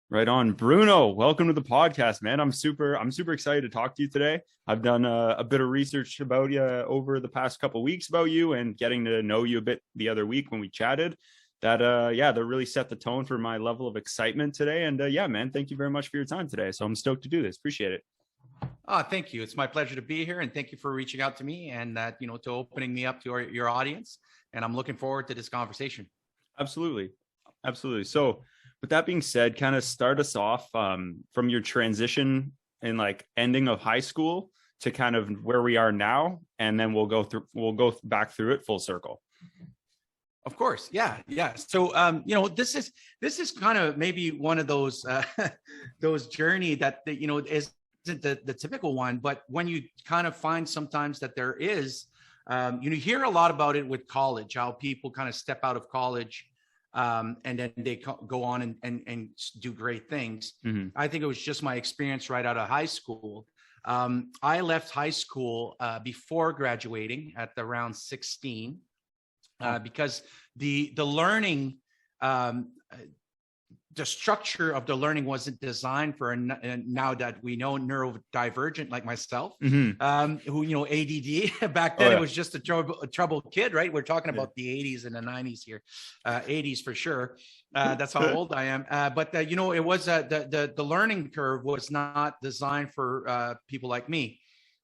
Right on. Bruno, welcome to the podcast, man. I'm super excited to talk to you today. I've done a bit of research about you over the past couple of weeks about you and getting to know you a bit the other week when we chatted. That really set the tone for my level of excitement today. And yeah, man, thank you very much for your time today. So I'm stoked to do this. Appreciate it. Thank you. It's my pleasure to be here, and thank you for reaching out to me and to opening me up to your audience. And I'm looking forward to this conversation. Absolutely. Absolutely. So with that being said, kind of start us off from your transition and like ending of high school to kind of where we are now, and then we'll go back through it full circle. Of course. Yeah. So, this is kind of maybe one of those those journey that isn't the typical one, but when you kind of find sometimes that there is, you hear a lot about it with college, how people kind of step out of college and then they go on and do great things. Mm-hmm. I think it was just my experience right out of high school. I left high school before graduating at around 16. Because the learning, the structure of the learning wasn't designed for, and now that we know neurodivergent like myself, mm-hmm. Who, ADD, back then it was just a troubled kid, right? We're talking about the 80s and the 90s here, 80s for sure. That's how old I am. But it was the learning curve was not designed for people like me.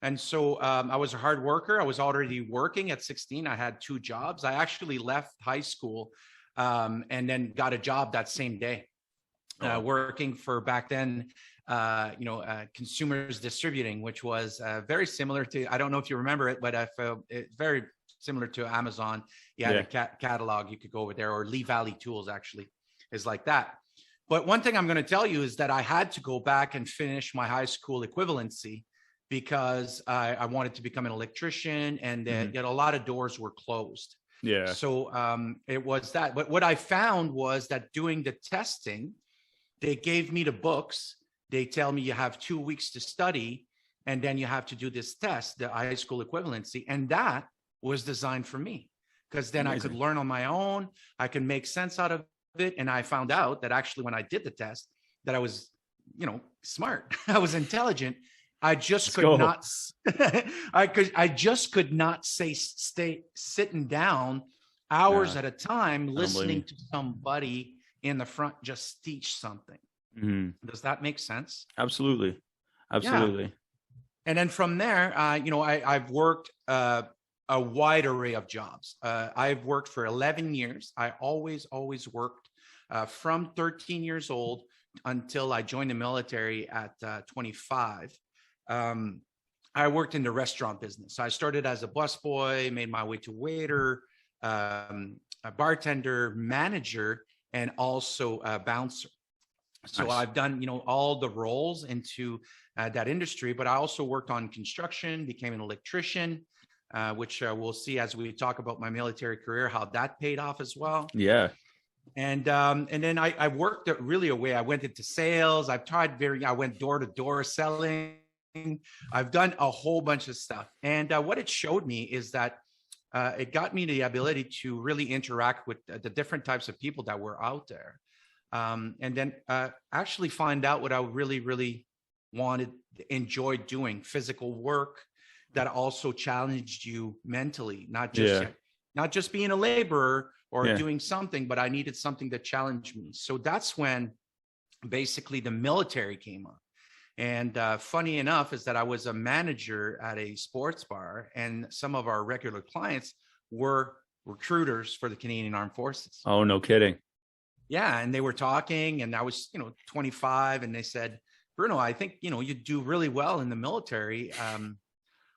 And so I was a hard worker. I was already working at 16. I had 2 jobs. I actually left high school and then got a job that same day, working for back then, Consumers Distributing, which was very similar to, I don't know if you remember it, but it's very similar to Amazon. You had a catalog. You could go over there, or Lee Valley Tools actually is like that. But one thing I'm going to tell you is that I had to go back and finish my high school equivalency, because I wanted to become an electrician, and yet a lot of doors were closed. Yeah. So it was that. But what I found was that doing the testing, they gave me the books. They tell me you have 2 weeks to study, and then you have to do this test, the high school equivalency. And that was designed for me, because then I could learn on my own. I could make sense out of it. And I found out that actually when I did the test, that I was, smart. I was intelligent. I just could not. I just could not stay sitting down hours at a time listening to somebody in the front just teach something. Mm-hmm. Does that make sense? Absolutely. Yeah. And then from there, I've worked a wide array of jobs. I've worked for 11 years. I always worked from 13 years old until I joined the military at 25. I worked in the restaurant business. I started as a busboy, made my way to waiter, a bartender, manager, and also a bouncer. So nice. I've done, all the roles into that industry, but I also worked on construction, became an electrician, which we'll see as we talk about my military career, how that paid off as well. Yeah. And then I worked really away. I went into sales. I went door to door selling. I've done a whole bunch of stuff. And what it showed me is that it got me the ability to really interact with the different types of people that were out there. And then actually find out what I really, really enjoyed doing, physical work that also challenged you mentally, not just being a laborer or doing something, but I needed something that challenged me. So that's when basically the military came up. And funny enough is that I was a manager at a sports bar, and some of our regular clients were recruiters for the Canadian Armed Forces. Oh, no kidding. Yeah. And they were talking, and I was, 25, and they said, Bruno, I think, you do really well in the military.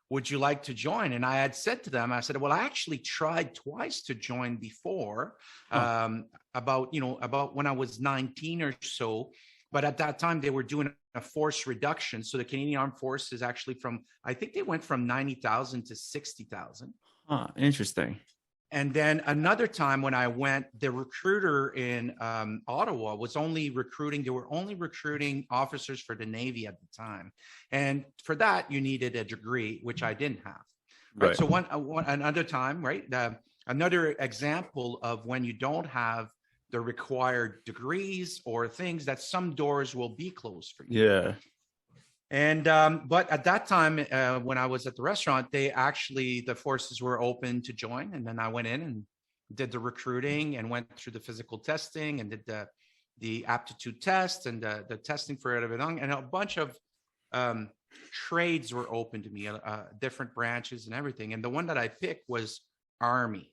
Would you like to join? And I had said to them, I said, well, I actually tried twice to join before, about when I was 19 or so. But at that time, they were doing a force reduction. So the Canadian Armed Forces actually I think they went from 90,000 to 60,000. Interesting. And then another time when I went, the recruiter in Ottawa was they were only recruiting officers for the Navy at the time. And for that, you needed a degree, which I didn't have. Right. So another time, right? Another example of when you don't have the required degrees or things, that some doors will be closed for you. Yeah. And but at that time, when I was at the restaurant, the forces were open to join, and then I went in and did the recruiting and went through the physical testing and did the aptitude test and the testing for everything, and a bunch of trades were open to me, different branches and everything. And the one that I picked was Army.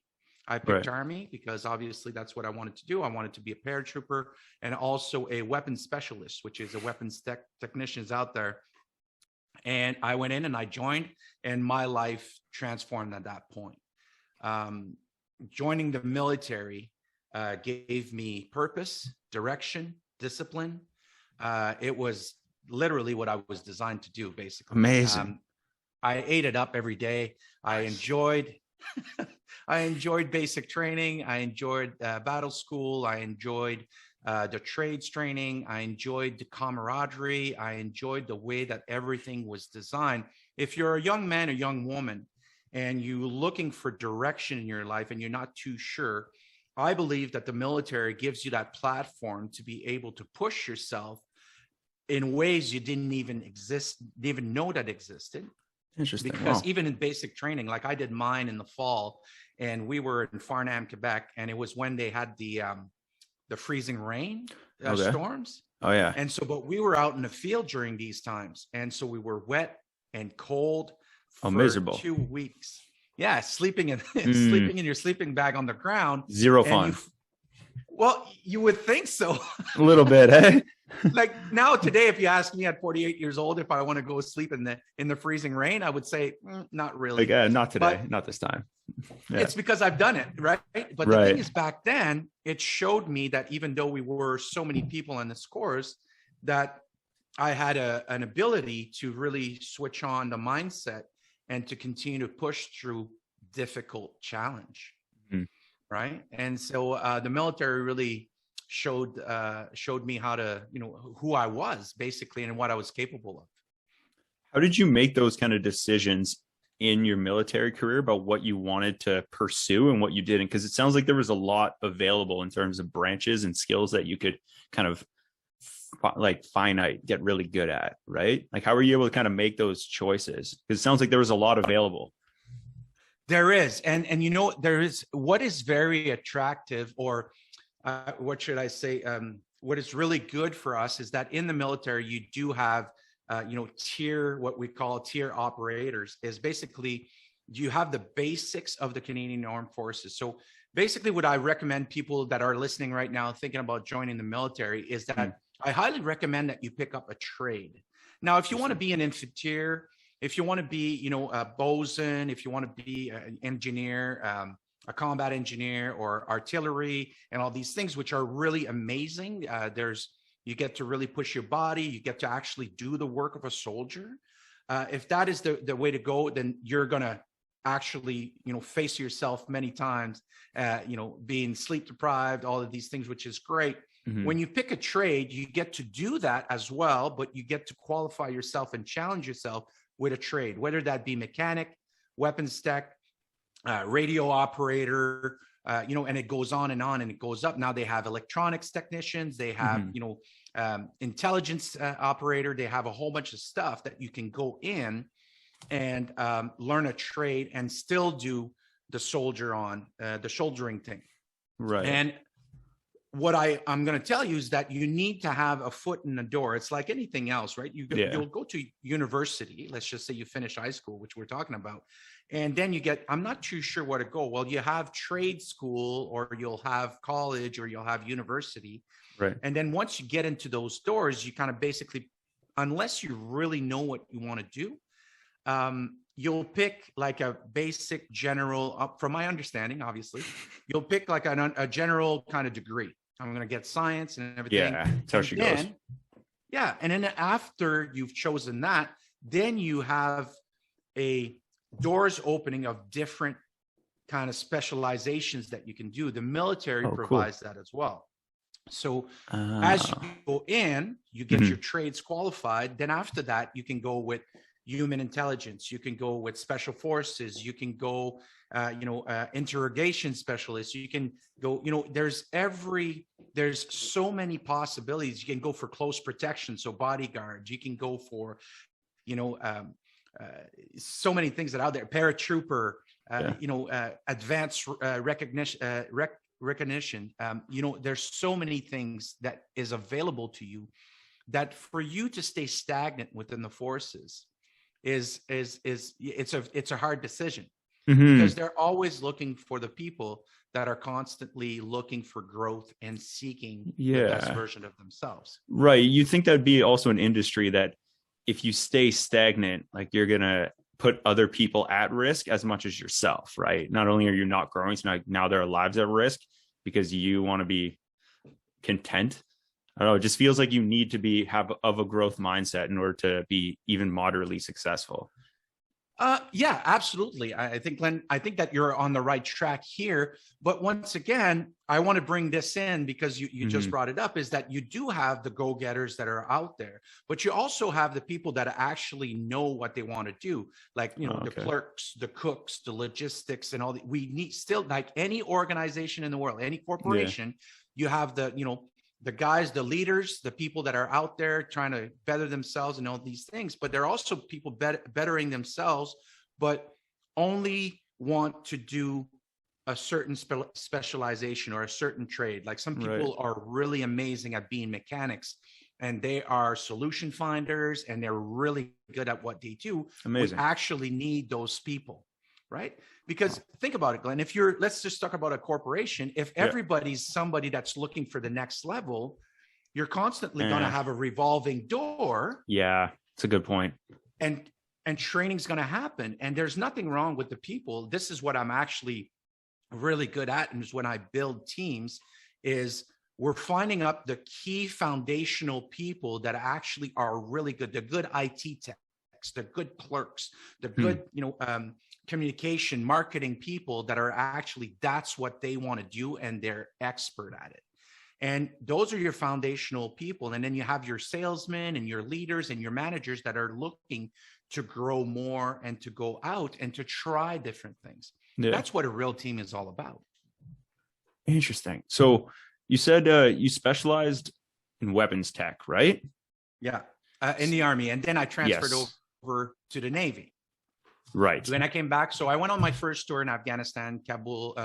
I picked Army because obviously that's what I wanted to do. I wanted to be a paratrooper and also a weapons specialist, which is a weapons technicians out there. And I went in and I joined, and my life transformed at that point. Joining the military gave me purpose, direction, discipline. It was literally what I was designed to do, basically. Amazing. I ate it up every day. I enjoyed basic training. I enjoyed battle school. I enjoyed the trades training. I enjoyed the camaraderie. I enjoyed the way that everything was designed. If you're a young man or young woman and you're looking for direction in your life and you're not too sure, I believe that the military gives you that platform to be able to push yourself in ways you didn't even know that existed. Interesting. Because even in basic training, like I did mine in the fall, and we were in Farnham, Quebec, and it was when they had the freezing rain storms. Oh yeah. And so, but we were out in the field during these times, and so we were wet and cold for miserable 2 weeks. Yeah, sleeping in sleeping in your sleeping bag on the ground. Zero fun. Well, you would think so. A little bit, eh? Like now today, if you ask me at 48 years old if I want to go sleep in the freezing rain, I would say not really. Like, not today, not this time. Yeah. It's because I've done it, right? But the thing is, back then, it showed me that even though we were so many people in this course, that I had an ability to really switch on the mindset and to continue to push through difficult challenge, right? And so the military really showed me how to, who I was basically and what I was capable of. How did you make those kind of decisions in your military career about what you wanted to pursue and what you didn't? Because it sounds like there was a lot available in terms of branches and skills that you could kind of get really good at, right? Like, how were you able to kind of make those choices? Because it sounds like there was a lot available. There is. And there is what is very attractive, or what should I say? What is really good for us is that in the military, you do have, what we call tier operators. Is basically you have the basics of the Canadian Armed Forces. So basically what I recommend people that are listening right now thinking about joining the military is that I highly recommend that you pick up a trade. Now, if you want to be an infantry, if you want to be, a bosun, if you want to be an engineer, a combat engineer or artillery and all these things, which are really amazing. You get to really push your body. You get to actually do the work of a soldier. If that is the way to go, then you're going to actually, face yourself many times, being sleep deprived, all of these things, which is great. Mm-hmm. When you pick a trade, you get to do that as well, but you get to qualify yourself and challenge yourself with a trade, whether that be mechanic, weapons tech, radio operator, and it goes on and it goes up. Now they have electronics technicians, they have, intelligence operator, they have a whole bunch of stuff that you can go in and learn a trade and still do the soldiering thing. Right. And what I'm going to tell you is that you need to have a foot in the door. It's like anything else, right? You'll go to university. Let's just say you finish high school, which we're talking about. And then I'm not too sure where to go. Well, you have trade school, or you'll have college, or you'll have university. Right. And then once you get into those doors, you kind of basically, unless you really know what you want to do, you'll pick like a basic general, from my understanding, obviously, you'll pick like a general kind of degree. I'm going to get science and everything. Yeah, that's how she goes. Yeah. And then after you've chosen that, then you have a doors opening of different kind of specializations that you can do. The military provides that as well. So as you go in, you get your trades qualified. Then after that, you can go with human intelligence. You can go with special forces. You can go interrogation specialists. You can go, there's so many possibilities. You can go for close protection, so bodyguards. You can go for, so many things that are out there. Paratrooper, advanced recognition. There's so many things that is available to you, that for you to stay stagnant within the forces it's a hard decision. Because they're always looking for the people that are constantly looking for growth and seeking the best version of themselves. Right. You think that'd be also an industry that if you stay stagnant, like you're going to put other people at risk as much as yourself, right? Not only are you not growing, so now their lives at risk because you want to be content. I don't know. It just feels like you need to have a growth mindset in order to be even moderately successful. Yeah, absolutely. I think, Glenn, that you're on the right track here. But once again, I want to bring this in because you just brought it up, is that you do have the go-getters that are out there, but you also have the people that actually know what they want to do. Like, the clerks, the cooks, the logistics, and all the, we need still, like any organization in the world, any corporation, you have the guys, the leaders, the people that are out there trying to better themselves and all these things, but there are also people bettering themselves, but only want to do a certain specialization or a certain trade. Like some people are really amazing at being mechanics, and they are solution finders, and they're really good at what they do. Amazing. We actually need those people, right? Because think about it, Glenn, let's just talk about a corporation. If everybody's somebody that's looking for the next level, you're constantly going to have a revolving door. Yeah, it's a good point. And training's going to happen. And there's nothing wrong with the people. This is what I'm actually really good at. And is when I build teams, is we're finding up the key foundational people that actually are really good. The good IT techs, the good clerks, the good, communication, marketing people that are actually, that's what they want to do, and they're expert at it. And those are your foundational people. And then you have your salesmen and your leaders and your managers that are looking to grow more and to go out and to try different things. Yeah. That's what a real team is all about. Interesting. So you said you specialized in weapons tech, right? Yeah, in the Army. And then I transferred over to the Navy. Right. When I came back, so I went on my first tour in Afghanistan, Kabul,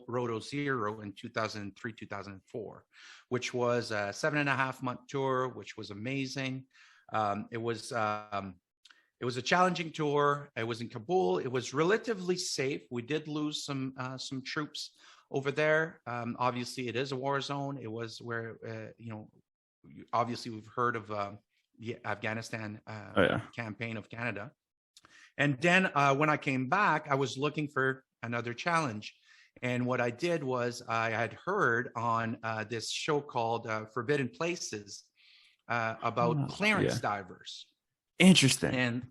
Roto Zero in 2003, 2004, which was a 7.5-month tour, which was amazing. It was a challenging tour. It was in Kabul. It was relatively safe. We did lose some troops over there. Obviously, it is a war zone. It was where obviously we've heard of the Afghanistan campaign of Canada. And then when I came back, I was looking for another challenge. And what I did was I had heard on this show called Forbidden Places about clearance divers. Interesting. And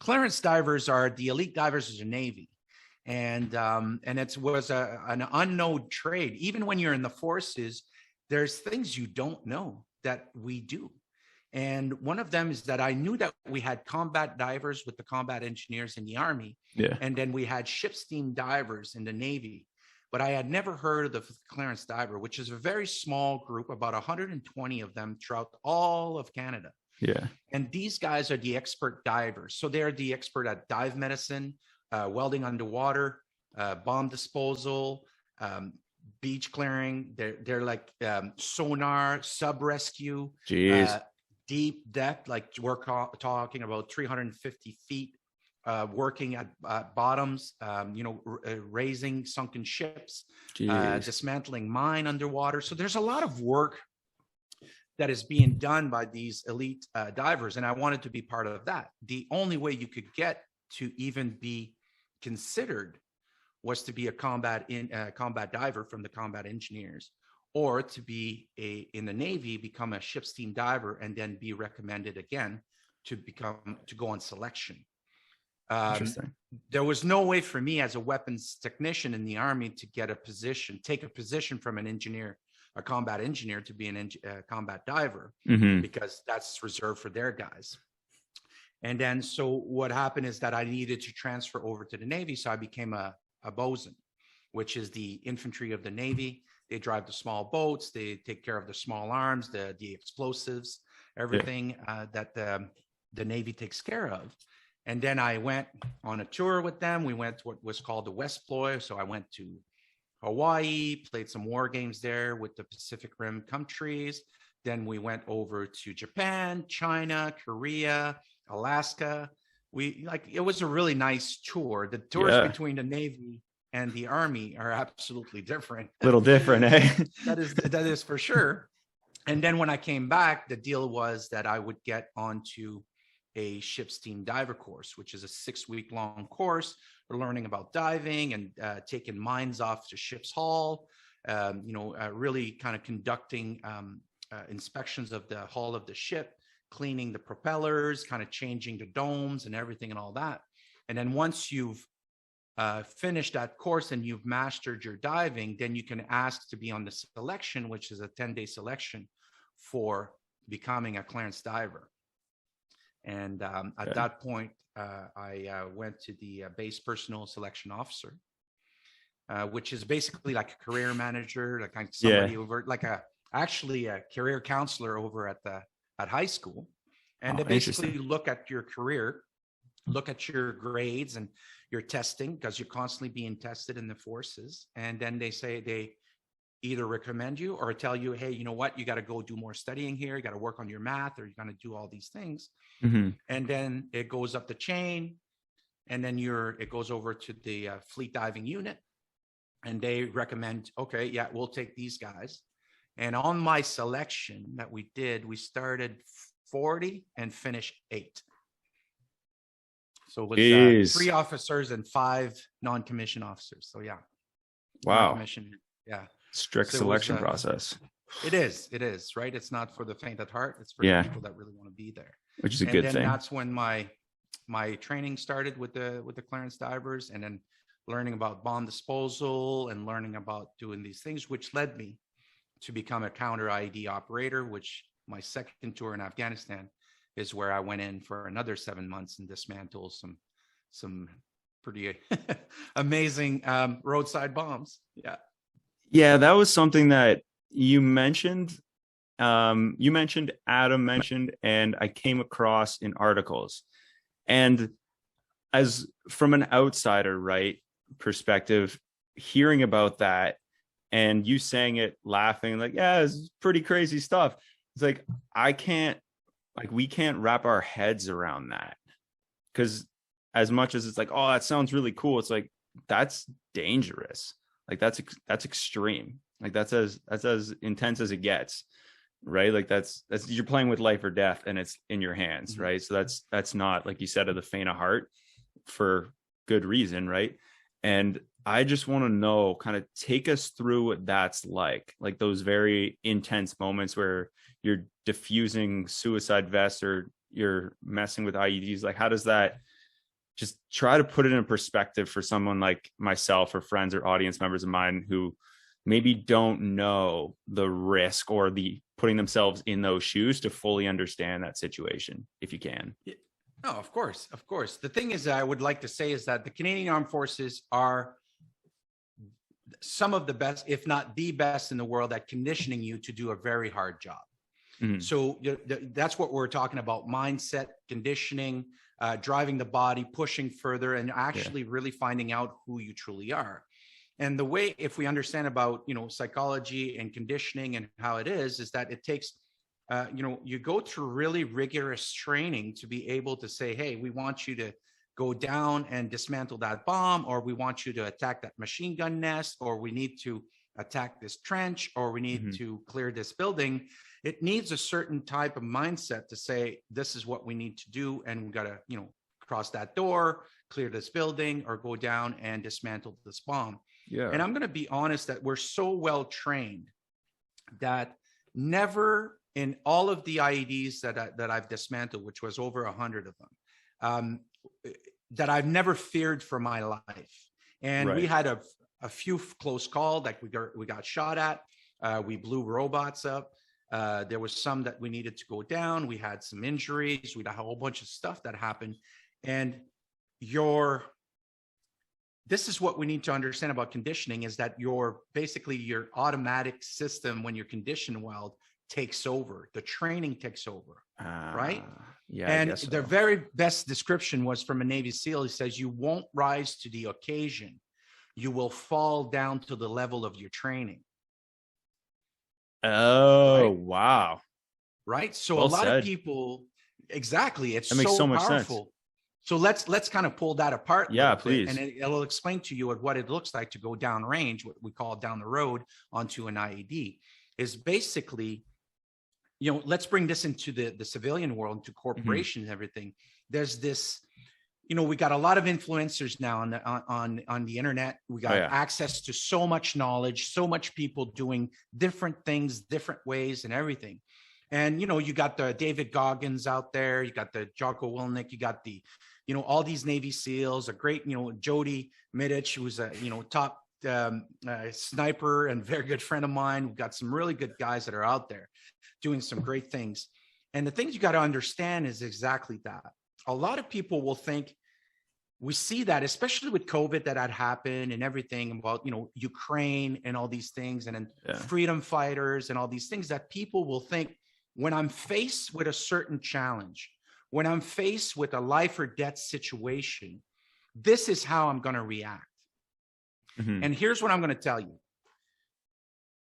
clearance divers are the elite divers of the Navy. And it was an unknown trade. Even when you're in the forces, there's things you don't know that we do. And one of them is that I knew that we had combat divers with the combat engineers in the Army. Yeah. And then we had ship steam divers in the Navy. But I had never heard of the clearance diver, which is a very small group, about 120 of them throughout all of Canada. Yeah. And these guys are the expert divers. So they're the expert at dive medicine, welding underwater, bomb disposal, beach clearing. They're like sonar, sub rescue. Jeez. Deep depth, like we're talking about 350 feet, working at bottoms, raising sunken ships, dismantling mine underwater. So there's a lot of work that is being done by these elite divers, and I wanted to be part of that. The only way you could get to even be considered was to be a combat diver from the combat engineers, or to be in the Navy, become a ship steam diver, and then be recommended again to go on selection. Interesting. There was no way for me as a weapons technician in the Army to take a position from an engineer, a combat engineer, to be a combat diver, because that's reserved for their guys. And then, so what happened is that I needed to transfer over to the Navy. So I became a bosun, which is the infantry of the Navy. They drive the small boats. They take care of the small arms, the explosives, everything that the Navy takes care of. And then I went on a tour with them. We went to what was called the West Ploy. So I went to Hawaii, played some war games there with the Pacific Rim countries. Then we went over to Japan, China, Korea, Alaska. It was a really nice tour. The tours between the Navy and the Army are absolutely different. A little different, eh? That is for sure. And then when I came back, the deal was that I would get onto a ship's team diver course, which is a 6-week-long course. We're learning about diving and taking mines off the ship's hull, really kind of conducting inspections of the hull of the ship, cleaning the propellers, kind of changing the domes and everything and all that. And then once you've finished that course and you've mastered your diving, then you can ask to be on the selection, which is a 10-day selection for becoming a clearance diver. And at that point, I went to the base personnel selection officer, which is basically like a career manager, like somebody over, actually a career counselor over at high school. And they basically look at your career, look at your grades and your testing, because you're constantly being tested in the forces. And then they either recommend you or tell you, hey, you know what, you got to go do more studying here. You got to work on your math, or you're going to do all these things. Mm-hmm. And then it goes up the chain, and then it goes over to the fleet diving unit, and they recommend, okay, yeah, we'll take these guys. And on my selection that we did, we started 40 and finished 8. So it was 3 officers and 5 non-commissioned officers. So yeah. Wow. Yeah. Strict selection process. It is, right? It's not for the faint at heart. It's for the people that really want to be there. Which is a good thing. And that's when my training started with the clearance divers, and then learning about bomb disposal and learning about doing these things, which led me to become a counter IED operator, which my second tour in Afghanistan is where I went in for another 7 months and dismantled some pretty amazing roadside bombs. Yeah. Yeah, that was something that you mentioned. Adam mentioned, and I came across in articles. And as from an outsider, right, perspective, hearing about that and you saying it laughing, like, yeah, it's pretty crazy stuff. It's like, we can't wrap our heads around that, because as much as it's like, oh, that sounds really cool, it's like, that's dangerous. Like that's extreme. Like that's as intense as it gets, right? Like that's you're playing with life or death, and it's in your hands, mm-hmm. right? So that's not, like you said, of the faint of heart, for good reason, right? And I just want to know, kind of take us through what that's like those very intense moments where you're diffusing suicide vests or you're messing with IEDs. Like, how does that, just try to put it in perspective for someone like myself or friends or audience members of mine who maybe don't know the risk or the putting themselves in those shoes to fully understand that situation, if you can. No, of course. The thing is, I would like to say is that the Canadian Armed Forces are some of the best, if not the best in the world, at conditioning you to do a very hard job. Mm-hmm. So that's what we're talking about: mindset, conditioning, driving the body, pushing further, and actually really finding out who you truly are. And the way, if we understand about, psychology and conditioning and how it is that it takes, you go through really rigorous training to be able to say, hey, we want you to go down and dismantle that bomb, or we want you to attack that machine gun nest, or we need to attack this trench, or we need to clear this building. It needs a certain type of mindset to say, this is what we need to do. And we got to, cross that door, clear this building, or go down and dismantle this bomb. Yeah. And I'm going to be honest that we're so well trained that never in all of the IEDs that I've dismantled, which was over 100 of them, that I've never feared for my life. And we had a few close calls, like we got shot at, we blew robots up. There was some that we needed to go down. We had some injuries. We had a whole bunch of stuff that happened. And this is what we need to understand about conditioning, is that your automatic system, when you're conditioned well, takes over. The training takes over, right? Yeah. And I guess so. the very best description was from a Navy SEAL. He says, you won't rise to the occasion. You will fall down to the level of your training. Oh, right? Wow. Right. So Well a lot said. of people, exactly. It's That makes so much powerful. sense. So let's kind of pull that apart. Yeah, bit, please. and it'll explain to you what it looks like to go down range, what we call down the road onto an IED. Is basically, let's bring this into the civilian world, into corporations and everything. There's this, we got a lot of influencers now on the internet. We got access to so much knowledge, so much people doing different things, different ways and everything. And, you got the David Goggins out there, you got the Jocko Willink, you got the, all these Navy SEALs, a great, Jody Middich, who's a, top sniper and very good friend of mine. We've got some really good guys that are out there doing some great things. And the things you got to understand is exactly that. A lot of people will think, we see that, especially with COVID, that had happened and everything about, Ukraine and all these things, and then freedom fighters and all these things, that people will think, when I'm faced with a certain challenge, when I'm faced with a life or death situation, this is how I'm going to react. And here's what I'm going to tell you.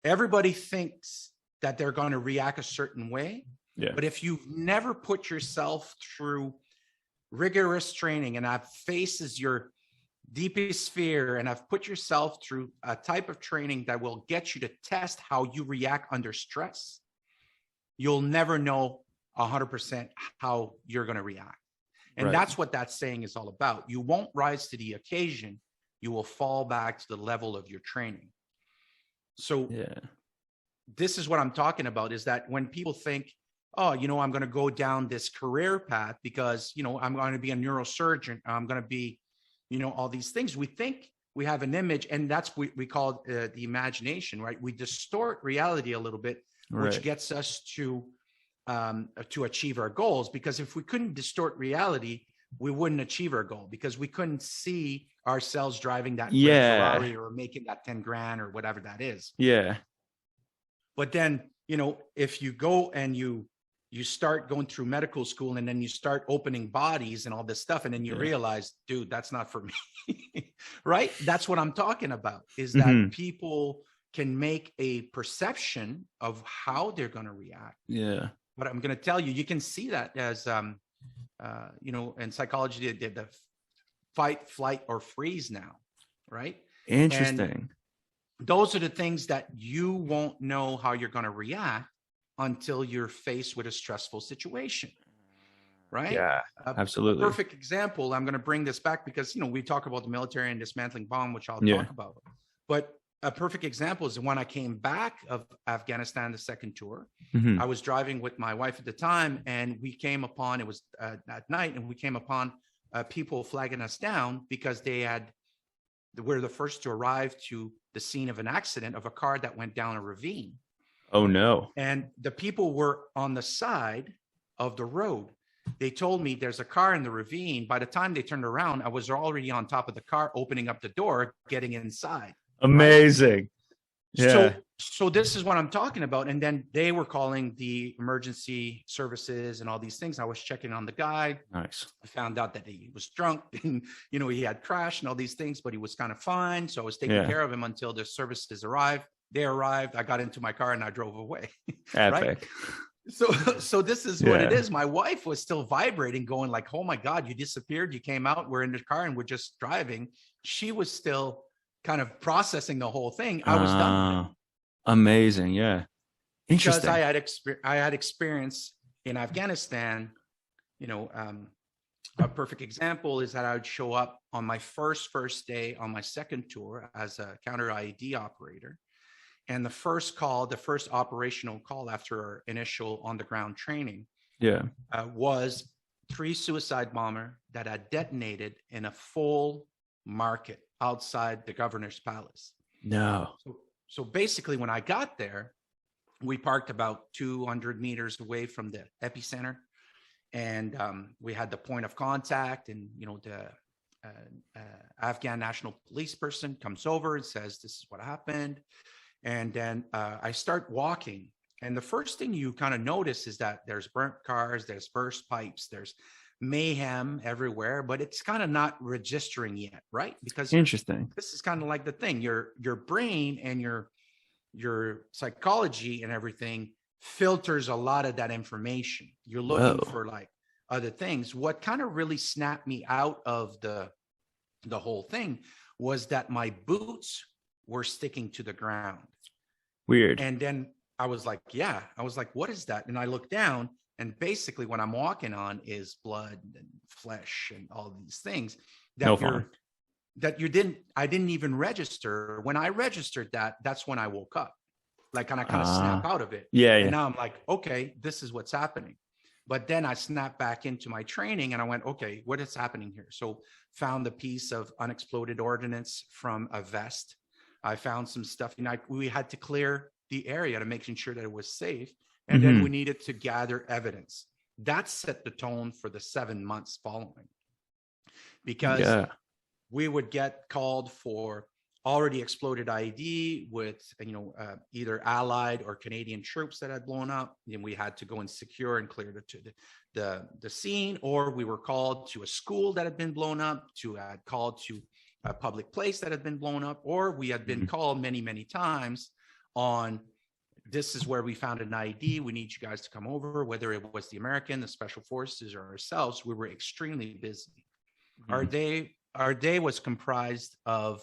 Everybody thinks that they're going to react a certain way. Yeah. But if you've never put yourself through rigorous training, and I've faced your deepest fear, and I've put yourself through a type of training that will get you to test how you react under stress, you'll never know 100% how you're going to react. And that's what that saying is all about. You won't rise to the occasion. You will fall back to the level of your training. So this is what I'm talking about, is that when people think, oh, I'm going to go down this career path because, I'm going to be a neurosurgeon, I'm going to be, all these things. We think we have an image, and that's what we call the imagination, right? We distort reality a little bit, which gets us to achieve our goals. Because if we couldn't distort reality, we wouldn't achieve our goal, because we couldn't see ourselves driving that Ferrari or making that 10 grand or whatever that is. Yeah. But then, if you go and you start going through medical school, and then you start opening bodies and all this stuff, and then you realize, dude, that's not for me. Right? That's what I'm talking about, is that people can make a perception of how they're going to react. Yeah. But I'm going to tell you, you can see that as, in psychology, the fight, flight, or freeze now, right? Interesting. And those are the things that you won't know how you're going to react until you're faced with a stressful situation, right? Yeah, absolutely. A perfect example, I'm going to bring this back because, we talk about the military and dismantling bomb, which I'll talk about. But a perfect example is when I came back of Afghanistan, the second tour. I was driving with my wife at the time, and we came upon, it was at night, and we came upon people flagging us down because we're the first to arrive to the scene of an accident of a car that went down a ravine. Oh, no. And the people were on the side of the road. They told me there's a car in the ravine. By the time they turned around, I was already on top of the car, opening up the door, getting inside. Amazing. Right? Yeah. So this is what I'm talking about. And then they were calling the emergency services and all these things. I was checking on the guy. Nice. I found out that he was drunk and, he had crashed and all these things, but he was kind of fine. So I was taking care of him until the services arrived. They arrived. I got into my car and I drove away. Epic. Right? So this is what it is. My wife was still vibrating, going like, oh my God, you disappeared. You came out. We're in the car and we're just driving. She was still kind of processing the whole thing. I was done with it. Amazing. Yeah. Interesting. Because I had experience in Afghanistan, a perfect example is that I would show up on my first day on my second tour as a counter IED operator. And the first operational call after our initial on the ground training was 3 suicide bomber that had detonated in a full market outside the governor's palace. No. So basically when I got there, we parked about 200 meters away from the epicenter, and we had the point of contact, and the Afghan National Police person comes over and says, "This is what happened." And then I start walking, and the first thing you kind of notice is that there's burnt cars, there's burst pipes, there's mayhem everywhere, but it's kind of not registering yet, right? Because interesting. This is kind of like the thing, your brain and your psychology and everything filters a lot of that information. You're looking for like other things. What kind of really snapped me out of the whole thing was that my boots were sticking to the ground. Weird. And then I was like, what is that? And I looked down, and basically what I'm walking on is blood and flesh and all these things that I didn't even register. When I registered that, that's when I woke up. Like, and I kind of snap out of it. Yeah. And now I'm like, okay, this is what's happening. But then I snapped back into my training, and I went, okay, what is happening here? So found the piece of unexploded ordnance from a vest. I found some stuff, and we had to clear the area to making sure that it was safe. And then we needed to gather evidence. That set the tone for the 7 months following, because we would get called for already exploded IED with, either Allied or Canadian troops that had blown up, and we had to go and secure and clear the scene, or we were called to a school that had been blown up, called to a public place that had been blown up, or we had been called many, many times on, this is where we found an IED. We need you guys to come over, whether it was the American, the Special Forces, or ourselves. We were extremely busy. Our day was comprised of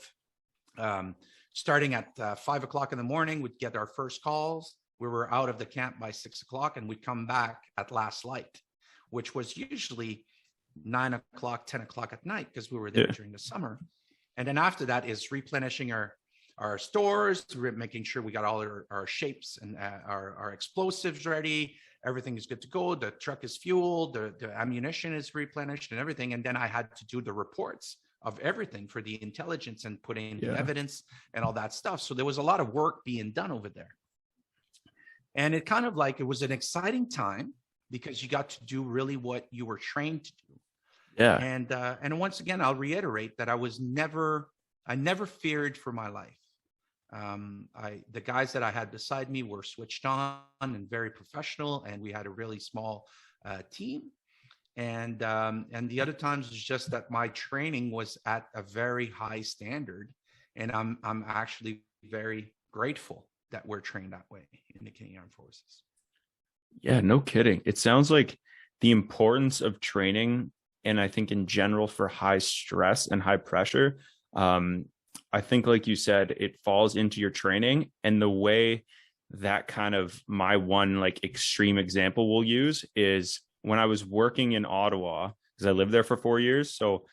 starting at 5 o'clock in the morning. We'd get our first calls. We were out of the camp by 6 o'clock, and we'd come back at last light, which was usually 9 o'clock, 10 o'clock at night, because we were there during the summer. And then after that is replenishing our stores, making sure we got all our shapes and our explosives ready. Everything is good to go. The truck is fueled. The ammunition is replenished and everything. And then I had to do the reports of everything for the intelligence and put in the evidence and all that stuff. So there was a lot of work being done over there. And it kind of like, it was an exciting time, because you got to do really what you were trained to do. Yeah. And once again, I'll reiterate that I never feared for my life. The guys that I had beside me were switched on and very professional, and we had a really small team. And the other times it's just that my training was at a very high standard, and I'm actually very grateful that we're trained that way in the Canadian Armed Forces. Yeah, no kidding. It sounds like the importance of training, and I think in general for high stress and high pressure, I think, like you said, it falls into your training. And the way that kind of my one like extreme example we'll use is when I was working in Ottawa, because I lived there for 4 years. So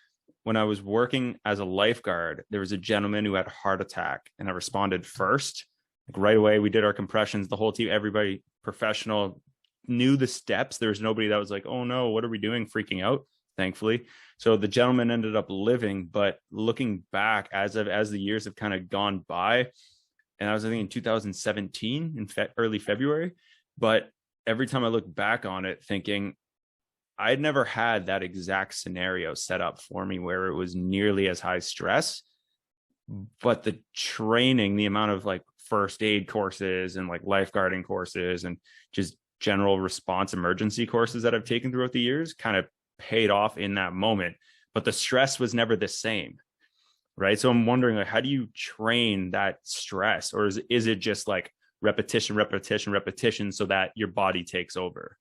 when I was working as a lifeguard, there was a gentleman who had a heart attack, and I responded first. Like right away, we did our compressions, the whole team, everybody professional, knew the steps. There was nobody that was like, oh no, what are we doing? Freaking out, thankfully. So the gentleman ended up living. But looking back as the years have kind of gone by, and I was, I think, in 2017 in early February, but every time I look back on it, thinking I'd never had that exact scenario set up for me where it was nearly as high stress, but the training, the amount of like first aid courses and like lifeguarding courses and just general response emergency courses that I've taken throughout the years kind of paid off in that moment, but the stress was never the same. Right. So I'm wondering, like, how do you train that stress, or is it just like repetition so that your body takes over?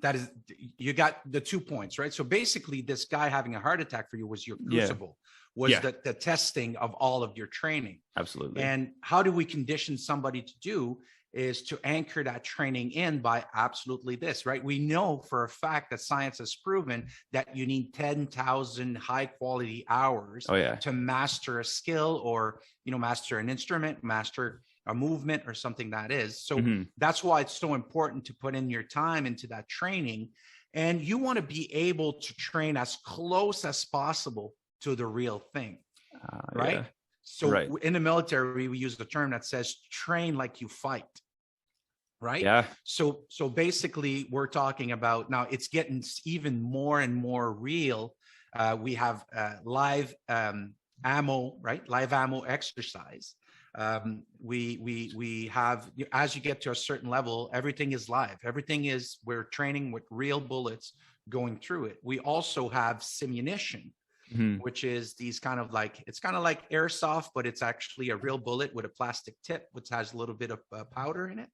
That is, you got the 2 points, right? So basically this guy having a heart attack for you was your crucible, was the testing of all of your training. Absolutely. And how do we condition somebody to do is to anchor that training in by absolutely this, right? We know for a fact that science has proven that you need 10,000 high quality hours to master a skill, or, master an instrument, master a movement, or something that is. So that's why it's so important to put in your time into that training. And you want to be able to train as close as possible to the real thing, right? So in the military, we use the term that says train like you fight. right? Yeah. So basically we're talking about, now it's getting even more and more real. We have live ammo, right? Live ammo exercise. We have, as you get to a certain level, everything is live. Everything is, we're training with real bullets going through it. We also have simunition, which is these kind of like, it's kind of like airsoft, but it's actually a real bullet with a plastic tip, which has a little bit of powder in it.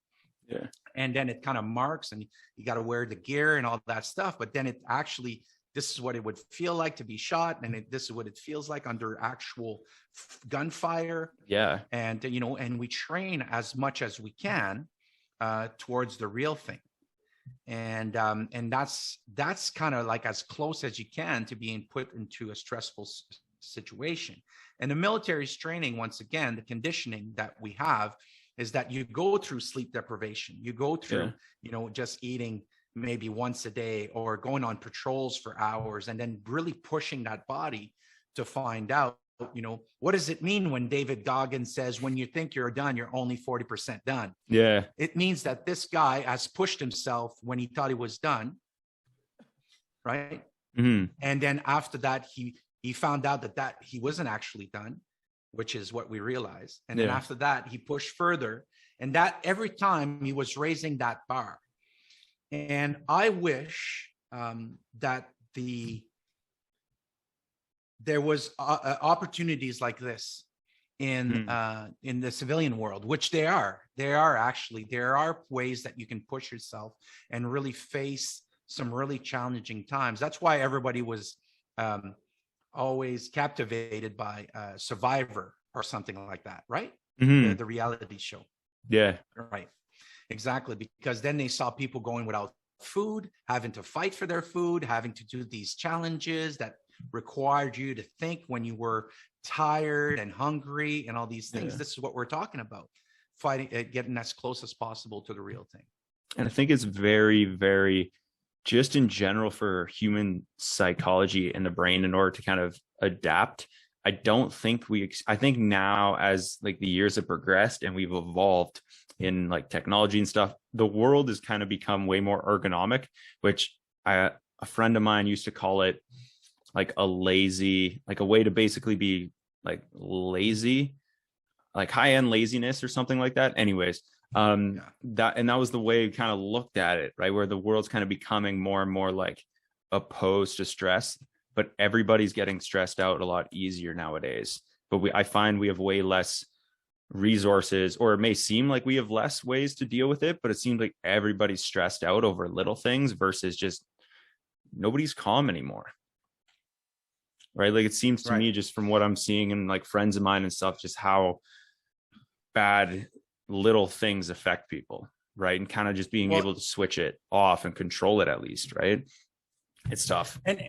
Yeah. And then it kind of marks, and you got to wear the gear and all that stuff. But then it actually, this is what it would feel like to be shot. And this is what it feels like under actual gunfire. Yeah. And, you know, and we train as much as we can towards the real thing. And that's kind of like as close as you can to being put into a stressful situation. And the military's training, once again, the conditioning that we have is that you go through sleep deprivation. You go through, you know, just eating maybe once a day or going on patrols for hours, and then really pushing that body to find out, you know, what does it mean when David Goggins says, when you think you're done, you're only 40% done? Yeah. It means that this guy has pushed himself when he thought he was done. Right. And then after that, he found out that he wasn't actually done, which is what we realized. And then after that, he pushed further, and that every time he was raising that bar. And I wish that there was opportunities like this in the civilian world, which there are ways that you can push yourself and really face some really challenging times. That's why everybody was always captivated by Survivor or something like that, right? The reality show. Yeah. Right. Exactly. Because then they saw people going without food, having to fight for their food, having to do these challenges that required you to think when you were tired and hungry and all these things. This is what we're talking about. Fighting, getting as close as possible to the real thing. And I think it's very, very, just in general for human psychology and the brain, in order to kind of adapt. I think now, as like the years have progressed and we've evolved in like technology and stuff, the world has kind of become way more ergonomic, which a friend of mine used to call it like a way to basically be like lazy, like high-end laziness or something like that. Anyways, that was the way we kind of looked at it, right? Where the world's kind of becoming more and more like opposed to stress, but everybody's getting stressed out a lot easier nowadays. But I find we have way less resources, or it may seem like we have less ways to deal with it, but it seems like everybody's stressed out over little things versus just nobody's calm anymore. Right? Like it seems to me, just from what I'm seeing and like friends of mine and stuff, just how bad little things affect people, right? And kind of just being able to switch it off and control it, at least, right? It's tough. And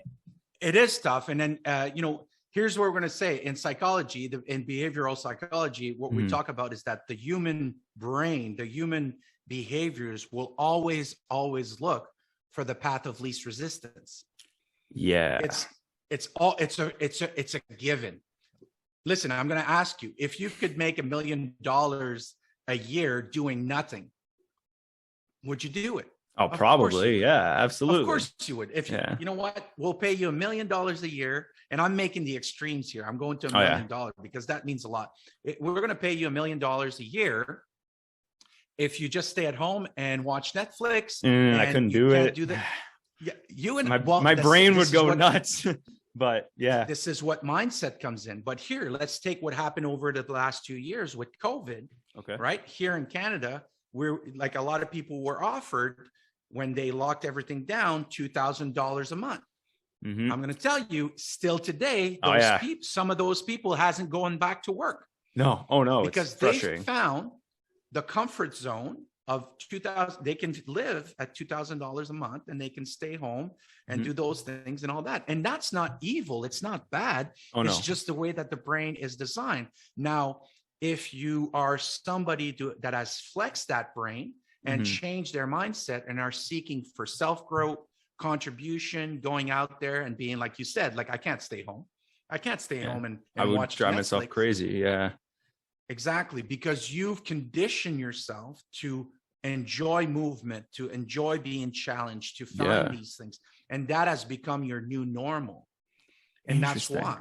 it is tough. And then, here's what we're going to say in psychology, in behavioral psychology, what we talk about is that the human brain, the human behaviors will always look for the path of least resistance. Yeah. It's a given. Listen, I'm going to ask you, if you could make $1 million a year doing nothing, would you do it? Oh, probably. Yeah, absolutely. Of course you would. If you know what, we'll pay you $1 million a year. And I'm making the extremes here. I'm going to $1 million because that means a lot. We're going to pay you $1 million a year if you just stay at home and watch Netflix. I couldn't do it. You and my brain would go nuts. But this is what mindset comes in. But here, let's take what happened over the last 2 years with COVID. Okay. Right here in Canada, we're like, a lot of people were offered, when they locked everything down, $2,000 a month. I'm going to tell you, still today, some of those people hasn't gone back to work. No. Oh no. Because they found the comfort zone of $2,000. They can live at $2,000 a month, and they can stay home and do those things and all that. And that's not evil. It's not bad. It's just the way that the brain is designed. Now, if you are somebody that has flexed that brain and changed their mindset and are seeking for self-growth, contribution, going out there and being, like you said, like, I can't stay home. I can't stay home and I would watch drive Netflix. myself crazy. Yeah. Exactly. Because you've conditioned yourself to enjoy movement, to enjoy being challenged, to find these things. And that has become your new normal. And that's why.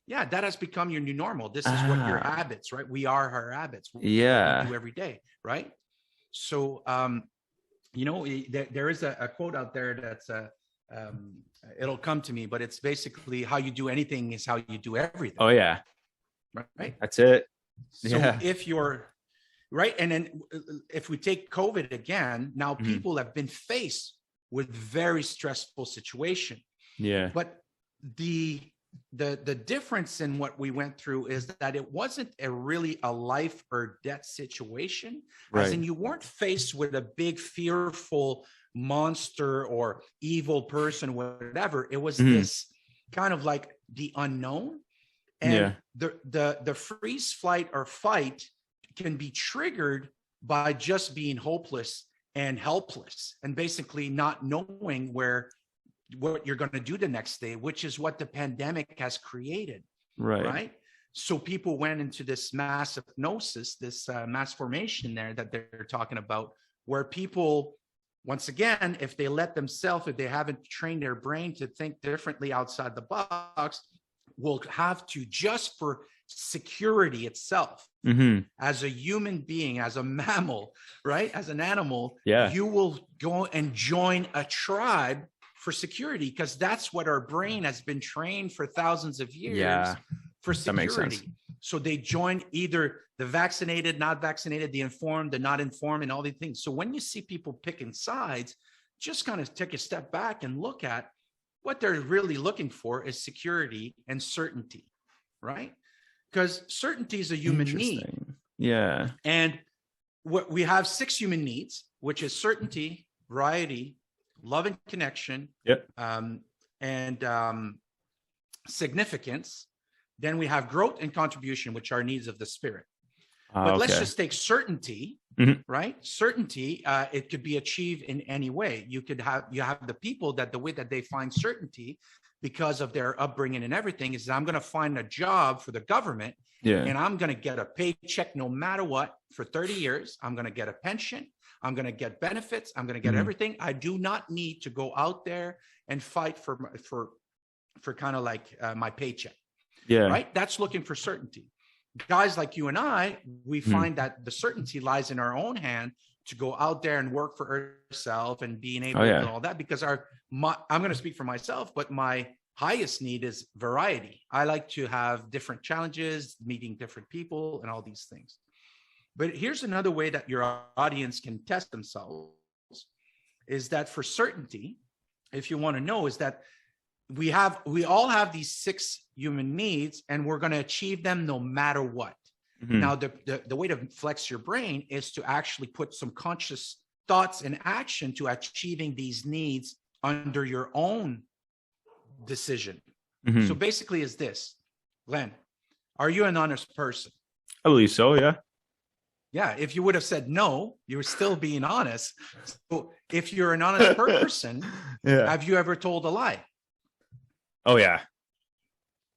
Yeah, that has become your new normal. This is what your habits, right? We are our habits. We do every day, right? So, there is a quote out there that's it'll come to me, but it's basically how you do anything is how you do everything. Oh yeah. Right. That's it. So if you're right. And then if we take COVID again, now people have been faced with very stressful situation. Yeah. But the difference in what we went through is that it wasn't really a life or death situation. As in, you weren't faced with a big fearful monster or evil person, whatever. It was this kind of like the unknown. And the freeze, flight, or fight can be triggered by just being hopeless and helpless and basically not knowing what you're going to do the next day, which is what the pandemic has created. Right. So people went into this mass hypnosis, this mass formation there that they're talking about, where people, once again, if they let themselves, if they haven't trained their brain to think differently outside the box, will have to, just for security itself, as a human being, as a mammal, right? As an animal, you will go and join a tribe for security, because that's what our brain has been trained for thousands of years for security. So they join either the vaccinated, not vaccinated, the informed, the not informed, and all these things. So when you see people picking sides, just kind of take a step back and look at what they're really looking for is security and certainty, right? Because certainty is a human need. Yeah. And what we have 6 human needs, which is certainty, variety, love and connection, and significance. Then we have growth and contribution, which are needs of the spirit. But let's just take certainty, right? Certainty, it could be achieved in any way. You have the people that the way that they find certainty, because of their upbringing and everything, is I'm going to find a job for the government, and I'm going to get a paycheck no matter what for 30 years. I'm going to get a pension. I'm going to get benefits. I'm going to get everything. I do not need to go out there and fight for kind of like my paycheck. Right. That's looking for certainty. Guys like you and I, we find that the certainty lies in our own hand to go out there and work for ourselves and being able to do all that, because I'm going to speak for myself, but my highest need is variety. I like to have different challenges, meeting different people and all these things. But here's another way that your audience can test themselves, is that for certainty, if you want to know, is that we all have these 6 human needs, and we're going to achieve them no matter what. Now, the way to flex your brain is to actually put some conscious thoughts and action to achieving these needs under your own decision. So basically is this, Glenn, are you an honest person? I believe so. Yeah. Yeah. If you would have said no, you were still being honest. So if you're an honest person, have you ever told a lie? Oh yeah.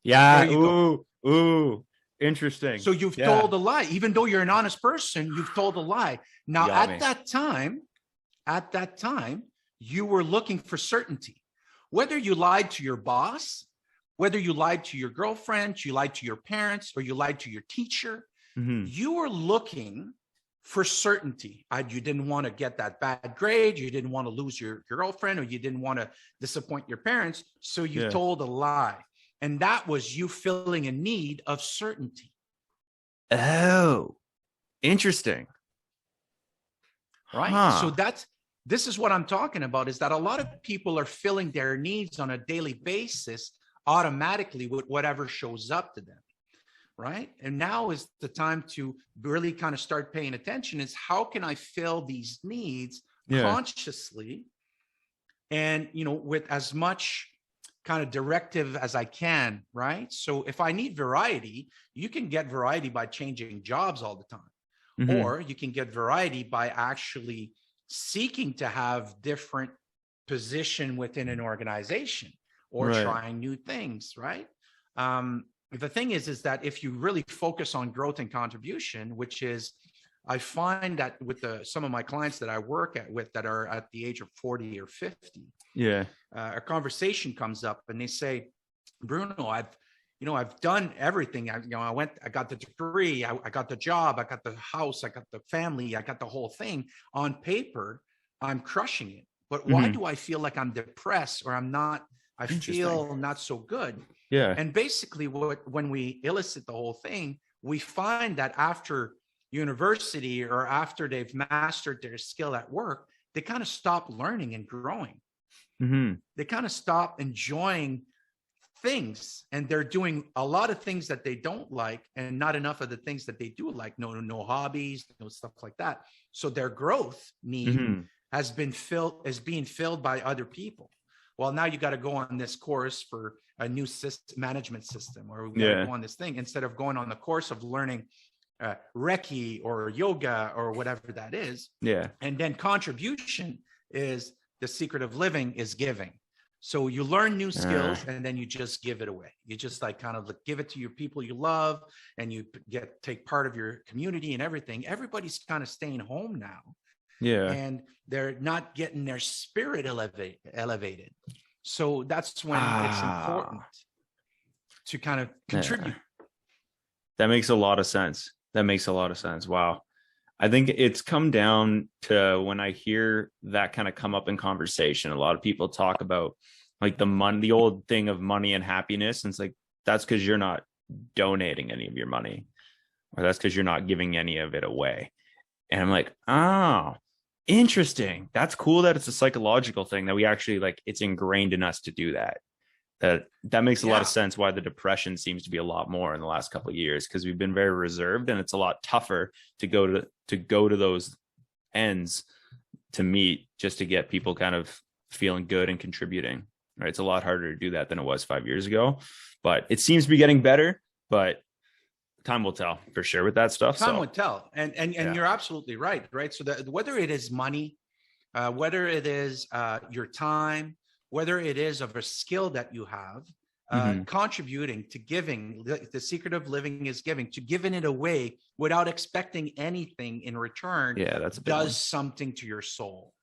Yeah. Ooh. Interesting. So you've told a lie, even though you're an honest person, you've told a lie. Now, at that time, you were looking for certainty. Whether you lied to your boss, whether you lied to your girlfriend, you lied to your parents, or you lied to your teacher, you were looking for certainty. You didn't want to get that bad grade. You didn't want to lose your girlfriend, or you didn't want to disappoint your parents. So you told a lie. And that was you filling a need of certainty. Oh, interesting. Right. So this is what I'm talking about, is that a lot of people are filling their needs on a daily basis automatically with whatever shows up to them. Right. And now is the time to really kind of start paying attention, is how can I fill these needs consciously and, with as much kind of directive as I can. Right. So if I need variety, you can get variety by changing jobs all the time, or you can get variety by actually seeking to have different position within an organization, or trying new things. Right. The thing is that if you really focus on growth and contribution, which is I find that with some of my clients that I work with that are at the age of 40 or 50, a conversation comes up and they say, Bruno, I've done everything. I got the degree, I got the job, I got the house, I got the family, I got the whole thing. On paper, I'm crushing it. But why do I feel like I'm depressed or I feel not so good? Yeah. And basically when we elicit the whole thing, we find that after university or after they've mastered their skill at work, they kind of stop learning and growing. They kind of stop enjoying things, and they're doing a lot of things that they don't like and not enough of the things that they do like. No hobbies, no stuff like that. So their growth need is being filled by other people. Well, now you got to go on this course for a new management system, or we got to go on this thing instead of going on the course of learning Reiki or yoga or whatever that is. And then contribution is the secret of living is giving. So you learn new skills and then you just give it away. You just give it to your people you love, and you take part of your community and everything. Everybody's kind of staying home now. And they're not getting their spirit elevated. So that's when it's important to kind of contribute. That makes a lot of sense. Wow. I think it's come down to when I hear that kind of come up in conversation, a lot of people talk about like the old thing of money and happiness. And it's like, that's because you're not donating any of your money, or that's because you're not giving any of it away. And I'm like, oh, interesting. That's cool that it's a psychological thing, that we actually it's ingrained in us to do that. That makes a lot of sense why the depression seems to be a lot more in the last couple of years, because we've been very reserved, and it's a lot tougher to go to those ends to meet, just to get people kind of feeling good and contributing. Right? It's a lot harder to do that than it was 5 years ago, but it seems to be getting better. But time will tell for sure with that stuff. Time will tell, and you're absolutely right. So whether it is money, whether it is your time, whether it is of a skill that you have, contributing to giving, the secret of living is giving, to giving it away without expecting anything in return. That's does something to your soul.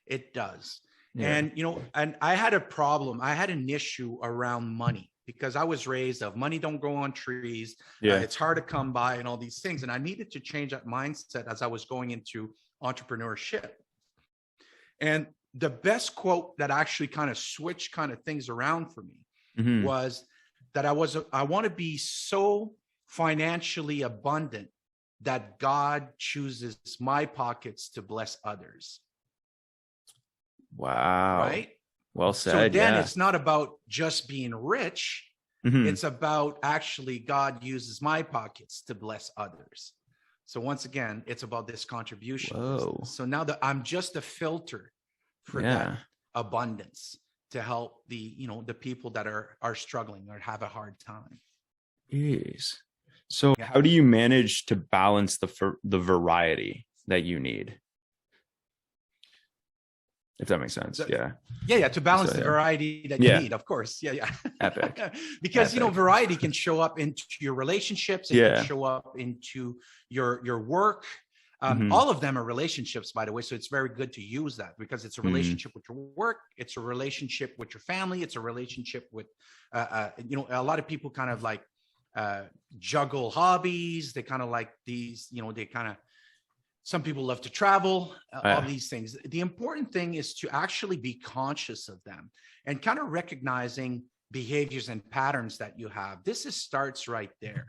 It does. And, and I had an issue around money, because I was raised of money don't grow on trees. It's hard to come by and all these things. And I needed to change that mindset as I was going into entrepreneurship. And the best quote that actually kind of switched kind of things around for me was that I want to be so financially abundant that God chooses my pockets to bless others. Wow. Right? Well said. So then it's not about just being rich. It's about actually God uses my pockets to bless others. So once again, it's about this contribution. So now that I'm just a filter for that abundance to help the people that are struggling or have a hard time. Yes. So how do you manage to balance the variety that you need? If that makes sense. To balance the variety that you need, of course. Epic. Because variety can show up into your relationships, it can show up into your work. All of them are relationships, by the way. So it's very good to use that, because it's a relationship with your work. It's a relationship with your family. It's a relationship with, a lot of people kind of juggle hobbies. They kind of like these, some people love to travel, all these things. The important thing is to actually be conscious of them and kind of recognizing behaviors and patterns that you have. Starts right there.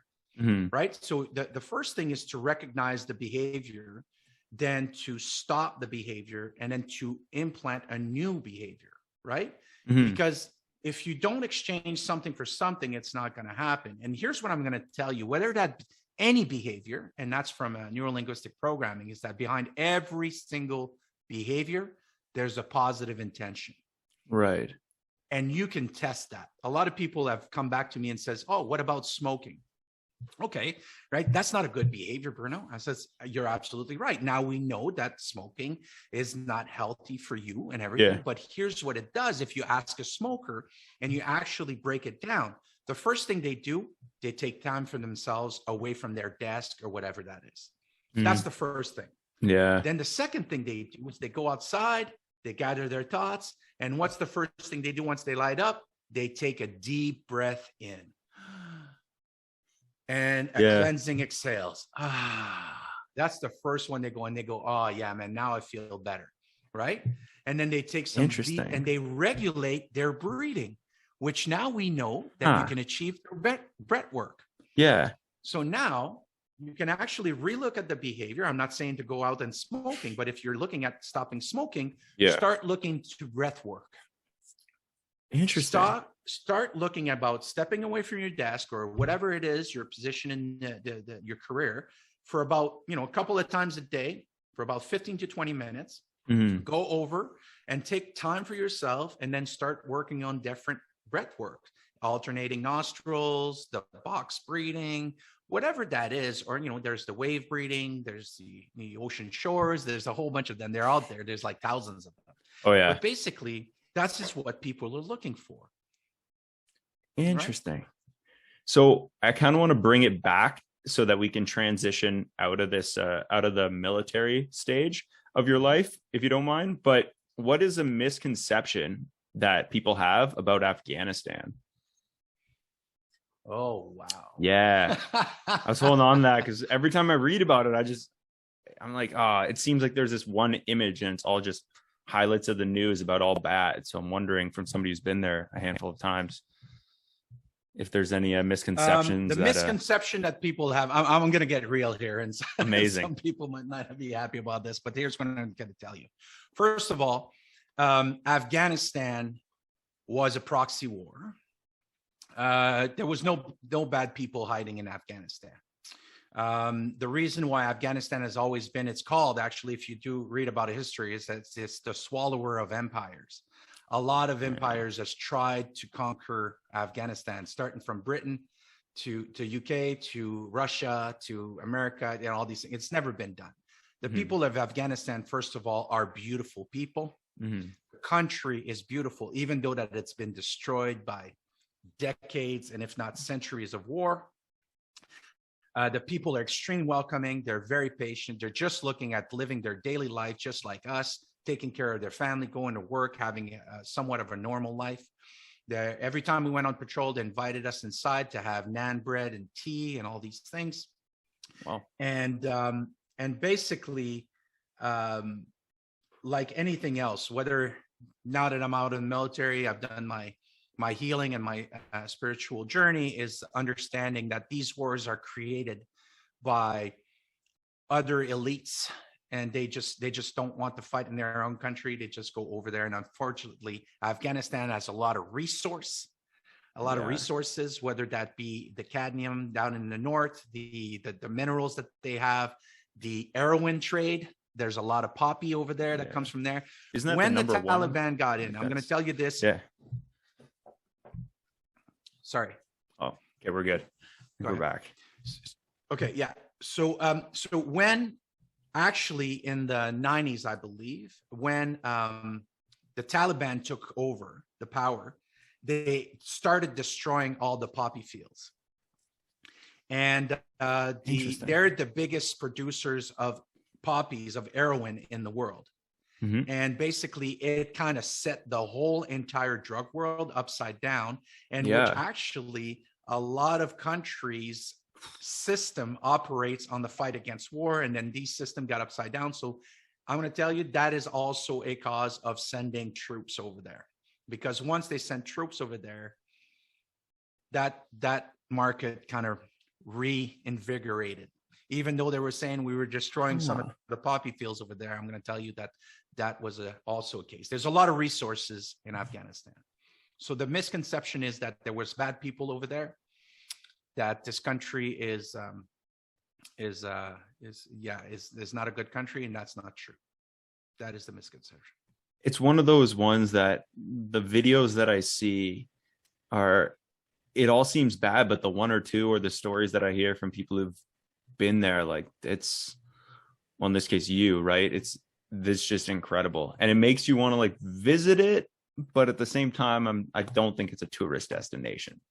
Right. So the first thing is to recognize the behavior, then to stop the behavior, and then to implant a new behavior. Right. Because if you don't exchange something for something, it's not going to happen. And here's what I'm going to tell you, whether that any behavior, and that's from neuro-linguistic programming, is that behind every single behavior, there's a positive intention. Right. And you can test that. A lot of people have come back to me and says, oh, what about smoking? Okay, right. That's not a good behavior, Bruno. I says, you're absolutely right. Now we know that smoking is not healthy for you and everything, but here's what it does. If you ask a smoker and you actually break it down, the first thing they do, they take time for themselves away from their desk or whatever that is. That's the first thing. Yeah. Then the second thing they do is they go outside, they gather their thoughts. And what's the first thing they do once they light up? They take a deep breath in and a cleansing exhales. That's the first one they go, and they go, oh yeah, man, now I feel better. Right. And then they take some deep, and they regulate their breathing, which now we know that you can achieve breath work. Yeah. So now you can actually relook at the behavior. I'm not saying to go out and smoking, but if you're looking at stopping smoking, start looking to breath work. Interesting. Start looking about stepping away from your desk or whatever it is, your position in your career, for about, a couple of times a day for about 15 to 20 minutes. Go over and take time for yourself, and then start working on different breath work, alternating nostrils, the box breathing, whatever that is. Or, there's the wave breathing, there's the ocean shores, there's a whole bunch of them. They're out there. There's like thousands of them. Oh yeah. But basically, that's just what people are looking for. Interesting. Right? So I kind of want to bring it back so that we can transition out of this, out of the military stage of your life, if you don't mind. But what is a misconception that people have about Afghanistan? Oh, wow. Yeah. I was holding on to that because every time I read about it, I'm like, it seems like there's this one image and it's all just highlights of the news about all bad. So I'm wondering, from somebody who's been there a handful of times, if there's any misconceptions. The misconception that people have, I'm going to get real here. And amazing. Some people might not be happy about this, but here's what I'm going to tell you. First of all, Afghanistan was a proxy war. There was no bad people hiding in Afghanistan. The reason why Afghanistan has always been, it's called, actually, if you do read about history, is that it's the swallower of empires. A lot of empires has tried to conquer Afghanistan, starting from Britain to UK, to Russia, to America, all these things. It's never been done. The people of Afghanistan, first of all, are beautiful people. The country is beautiful, even though that it's been destroyed by decades and if not centuries of war. The people are extremely welcoming. They're very patient. They're just looking at living their daily life, just like us, taking care of their family, going to work, having somewhat of a normal life. Every time we went on patrol, they invited us inside to have naan bread and tea and all these things. Wow. And basically, like anything else, whether now that I'm out of the military, I've done my healing and my spiritual journey, is understanding that these wars are created by other elites, and they just don't want to fight in their own country. They just go over there. And unfortunately, Afghanistan has a lot of resources, whether that be the cadmium down in the north, the minerals that they have, the heroin trade. There's a lot of poppy over there that comes from there. Isn't that when the Taliban Taliban got in? I'm going to tell you this. Yeah. Sorry. Oh, okay. We're good. We're back. Okay. Yeah. So when actually in the 90s, I believe, when the Taliban took over the power, they started destroying all the poppy fields. And they're the biggest producers of poppies, of heroin in the world. And basically it kind of set the whole entire drug world upside down, and which actually a lot of countries' system operates on the fight against war, and then these system got upside down. So I'm going to tell you that is also a cause of sending troops over there, because once they sent troops over there, that market kind of reinvigorated. Even though they were saying we were destroying some of the poppy fields over there, I'm going to tell you that was also a case. There's a lot of resources in Afghanistan. So the misconception is that there was bad people over there, that this country is not a good country, and that's not true. That is the misconception. It's one of those ones that the videos that I see it all seems bad, but the one or two or the stories that I hear from people who've been there, like, it's, well, in this case, right? It's just incredible, and it makes you want to like visit it, but at the same time, I don't think it's a tourist destination.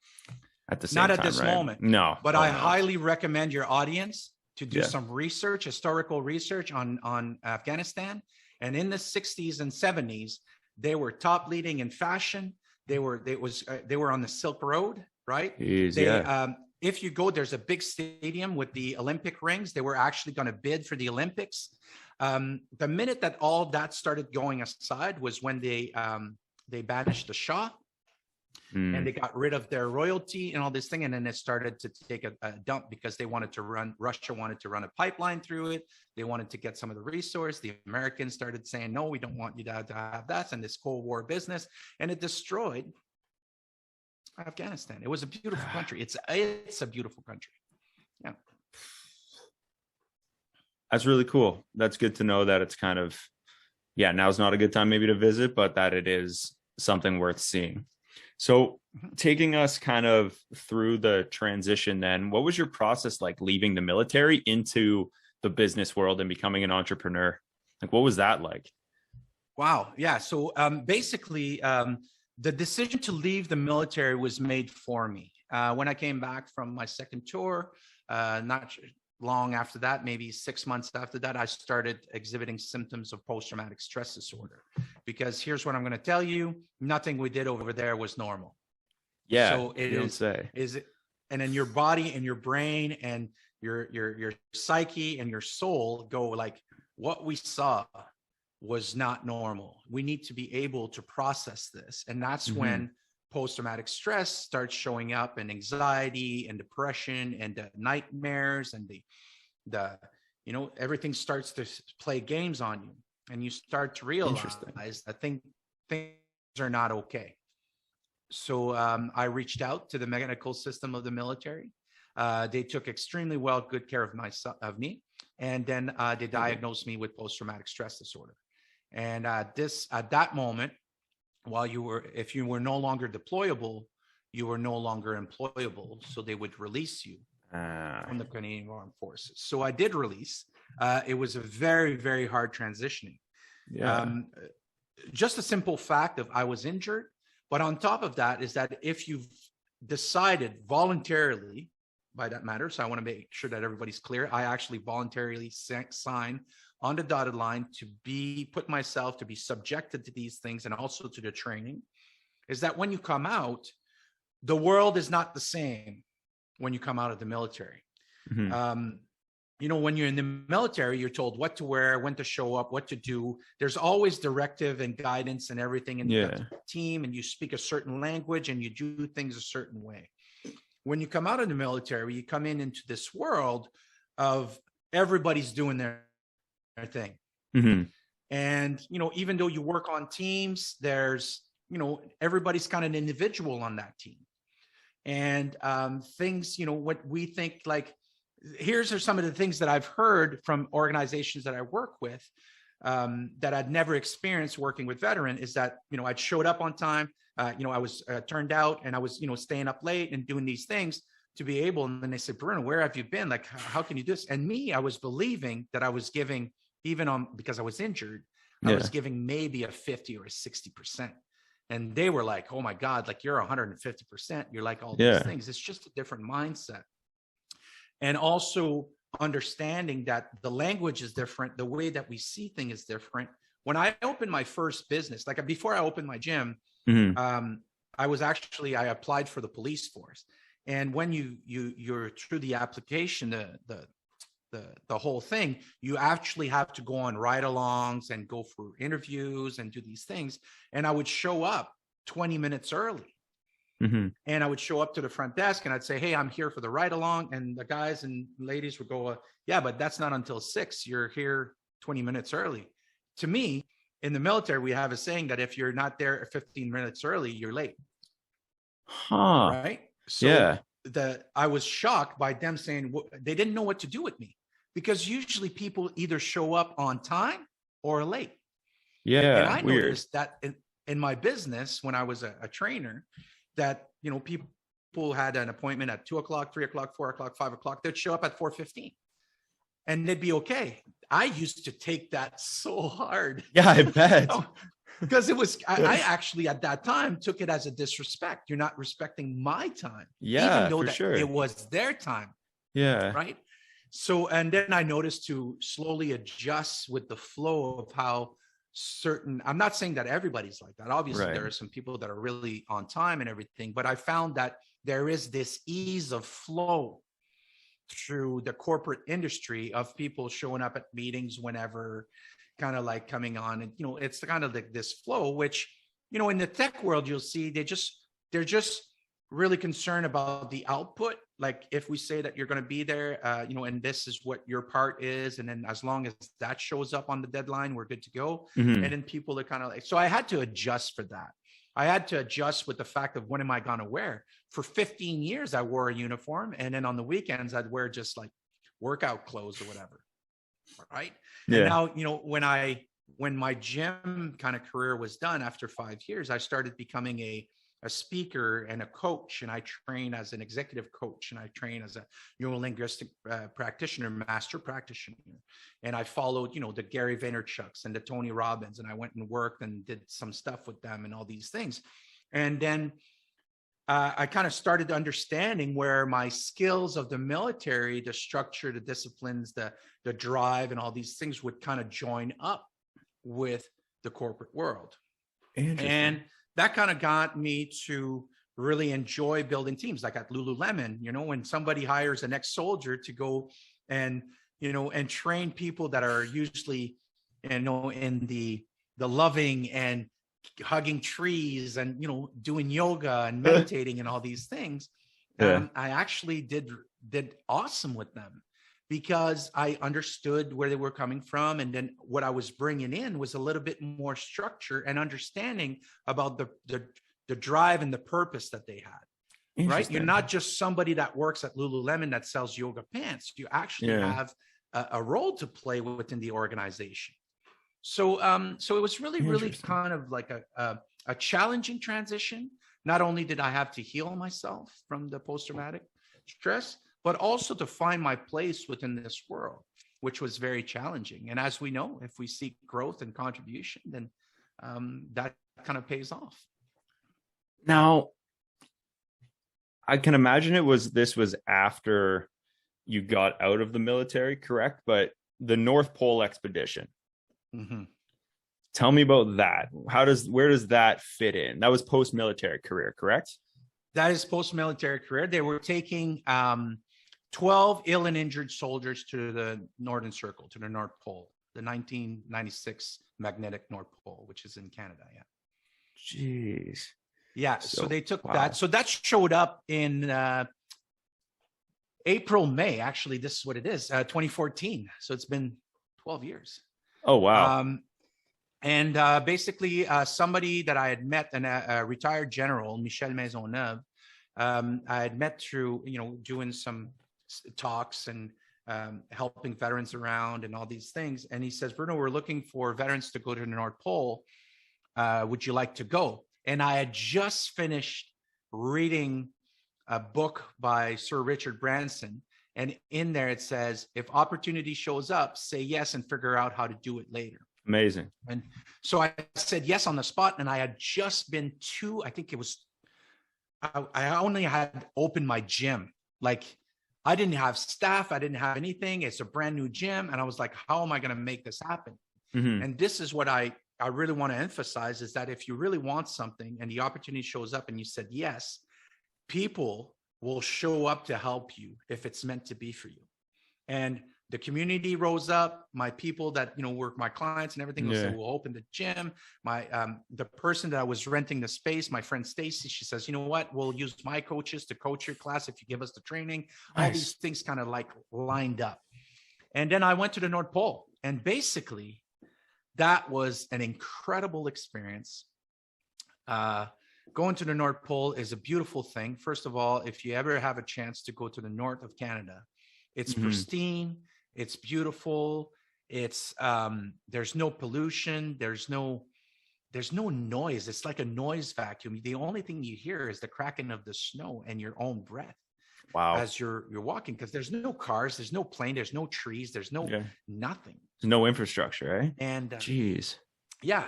At the same time, not at this moment, no. But I highly recommend your audience to do some research, historical research on Afghanistan. And in the 60s and 70s, they were top leading in fashion. They were on the Silk Road, right? If you go, there's a big stadium with the Olympic rings. They were actually going to bid for the Olympics. The minute that all that started going aside was when they banished the Shah, and they got rid of their royalty and all this thing. And then it started to take a dump because Russia wanted to run a pipeline through it. They wanted to get some of the resource. The Americans started saying, no, we don't want you to have that. And this Cold War business, and it destroyed Afghanistan. It was a beautiful country. It's a beautiful country. Yeah. That's really cool. That's good to know that it's kind of, now's not a good time maybe to visit, but that it is something worth seeing. So taking us kind of through the transition then, what was your process like leaving the military into the business world and becoming an entrepreneur? Like, what was that like? Wow. Yeah. So basically, the decision to leave the military was made for me. When I came back from my second tour, not long after that, maybe 6 months after that, I started exhibiting symptoms of post-traumatic stress disorder. Because here's what I'm going to tell you: nothing we did over there was normal. Yeah. So and then your body and your brain and your psyche and your soul go like, what we saw was not normal. We need to be able to process this. And that's when post-traumatic stress starts showing up, and anxiety and depression and the nightmares and the everything starts to play games on you, and you start to realize that things are not okay. So I reached out to the medical system of the military. They took extremely good care of me, and then they diagnosed me with post-traumatic stress disorder. And at that moment, if you were no longer deployable, you were no longer employable. So they would release you from the Canadian Armed Forces. So I did release. It was a very, very hard transitioning. Yeah. Just a simple fact of I was injured. But on top of that is that if you've decided voluntarily, by that matter, so I want to make sure that everybody's clear, I actually voluntarily signed on the dotted line to put myself to be subjected to these things and also to the training, is that when you come out, the world is not the same when you come out of the military. When you're in the military, you're told what to wear, when to show up, what to do. There's always directive and guidance and everything. And you have a team, and you speak a certain language, and you do things a certain way. When you come out of the military, you come into this world of everybody's doing their thing. And, even though you work on teams, there's, everybody's kind of an individual on that team. And things, what we think, like, here's are some of the things that I've heard from organizations that I work with that I'd never experienced working with veteran, is that, I'd showed up on time, I was turned out, and I was, staying up late and doing these things to be able. And then they said, Bruno, where have you been? Like, how can you do this? And me, I was believing that I was giving, because I was injured, I was giving maybe a 50 or a 60%. And they were like, oh my God, like you're 150%. You're like all these things. It's just a different mindset. And also understanding that the language is different. The way that we see things is different. When I opened my first business, like before I opened my gym, I applied for the police force. And when you're through the application, the whole thing, you actually have to go on ride-alongs and go for interviews and do these things. And I would show up 20 minutes early. And I would show up to the front desk and I'd say, hey, I'm here for the ride-along. And the guys and ladies would go, yeah, but that's not until 6. You're here 20 minutes early. To me, in the military, we have a saying that if you're not there 15 minutes early, you're late. Right? So I was shocked by them saying they didn't know what to do with me, because usually people either show up on time or late. And I noticed that in my business, when I was a trainer, that, people had an appointment at 2 o'clock, 3 o'clock, 4 o'clock, 5 o'clock. They'd show up at 4:15 and they'd be okay. I used to take that so hard. Yeah, I bet. Because I actually at that time took it as a disrespect. You're not respecting my time. Yeah, even though for sure. It was their time. Yeah. Right. So, and then I noticed to slowly adjust with the flow of how I'm not saying that everybody's like that. Obviously, Right. there are some people that are really on time and everything, but I found that there is this ease of flow through the corporate industry of people showing up at meetings whenever, kind of like coming on, and it's kind of like this flow, which in the tech world you'll see they're just really concerned about the output. Like if we say that you're going to be there, and this is what your part is, and then as long as that shows up on the deadline, we're good to go. Mm-hmm. And then people are kind of like, so I had to adjust for that. I had to adjust with the fact of when am I going to wear. For 15 years, I wore a uniform, and then on the weekends, I'd wear just like workout clothes or whatever. Right. Yeah. And now, when my gym kind of career was done after 5 years, I started becoming a speaker and a coach, and I train as an executive coach, and I train as a neurolinguistic practitioner, master practitioner. And I followed, the Gary Vaynerchuks and the Tony Robbins, and I went and worked and did some stuff with them and all these things. And then I kind of started understanding where my skills of the military, the structure, the disciplines, the drive, and all these things would kind of join up with the corporate world. And that kind of got me to really enjoy building teams. Like at Lululemon, when somebody hires an ex-soldier to go and, and train people that are usually, in the loving and hugging trees and, doing yoga and meditating and all these things. I actually did awesome with them, because I understood where they were coming from. And then what I was bringing in was a little bit more structure and understanding about the drive and the purpose that they had, right? You're not just somebody that works at Lululemon that sells yoga pants. You actually have a role to play within the organization. So it was really kind of like a challenging transition. Not only did I have to heal myself from the post-traumatic stress, but also to find my place within this world, which was very challenging. And as we know, if we seek growth and contribution, then that kind of pays off. Now, I can imagine this was after you got out of the military, correct? But the North Pole expedition. Mm-hmm. Tell me about that. Where does that fit in? That was post-military career, correct? That is post-military career. They were taking 12 ill and injured soldiers to the Northern Circle, to the North Pole, the 1996 magnetic North Pole, which is in Canada. Yeah. Jeez. Yeah. So they took that. So that showed up in April, May. Actually, this is what it is, 2014. So it's been 12 years. Oh, wow. And basically, somebody that I had met, a retired general, Michel Maisonneuve, I had met through, doing some talks and helping veterans around and all these things. And he says, Bruno, we're looking for veterans to go to the North Pole. Would you like to go? And I had just finished reading a book by Sir Richard Branson. And in there it says, if opportunity shows up, say yes and figure out how to do it later. Amazing. And so I said yes on the spot. And I had just been I only had opened my gym. Like I didn't have staff. I didn't have anything. It's a brand new gym. And I was like, how am I going to make this happen? Mm-hmm. And this is what I really want to emphasize, is that if you really want something and the opportunity shows up and you said yes, people will show up to help you if it's meant to be for you. And the community rose up. My people that, were my clients and everything, said, we'll open the gym. The person that I was renting the space, my friend Stacy, she says, you know what, we'll use my coaches to coach your class if you give us the training. Nice. All these things kind of like lined up. And then I went to the North Pole, and basically that was an incredible experience. Going to the North Pole is a beautiful thing. First of all, if you ever have a chance to go to the north of Canada, it's pristine. It's beautiful. It's there's no pollution. There's no noise. It's like a noise vacuum. The only thing you hear is the cracking of the snow and your own breath. Wow. As you're walking, because there's no cars, there's no plane, there's no trees, there's no nothing. There's no infrastructure, eh? And jeez. Yeah.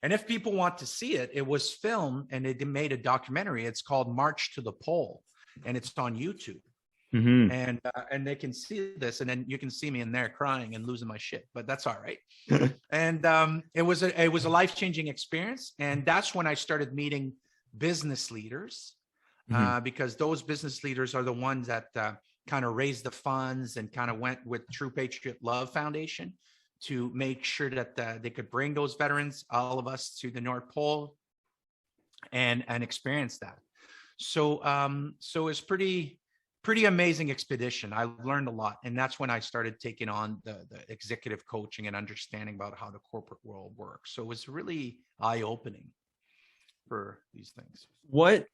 And if people want to see it, it was filmed and they made a documentary. It's called March to the Pole, and it's on YouTube. And they can see this, and then you can see me in there crying and losing my shit, but that's all right. And it was a life-changing experience. And that's when I started meeting business leaders, because those business leaders are the ones that kind of raised the funds and kind of went with True Patriot Love Foundation to make sure that they could bring those veterans, all of us, to the North Pole and experience that. So it's pretty amazing expedition. I learned a lot. And that's when I started taking on the executive coaching and understanding about how the corporate world works. So it was really eye-opening for these things. What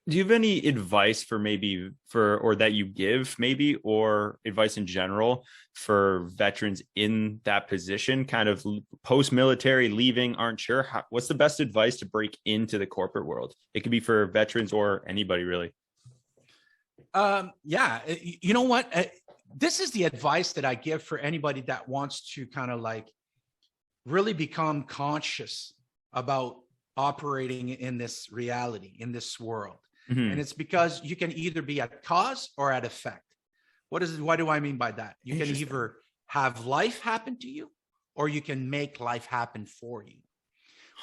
do you have any advice or that you give maybe, or advice in general for veterans in that position, kind of post-military, leaving, aren't sure? What's the best advice to break into the corporate world? It could be for veterans or anybody really. Yeah, you know what? This is the advice that I give for anybody that wants to kind of like really become conscious about operating in this reality, in this world. And it's because you can either be at cause or at effect. What do I mean by that? You can either have life happen to you, or you can make life happen for you.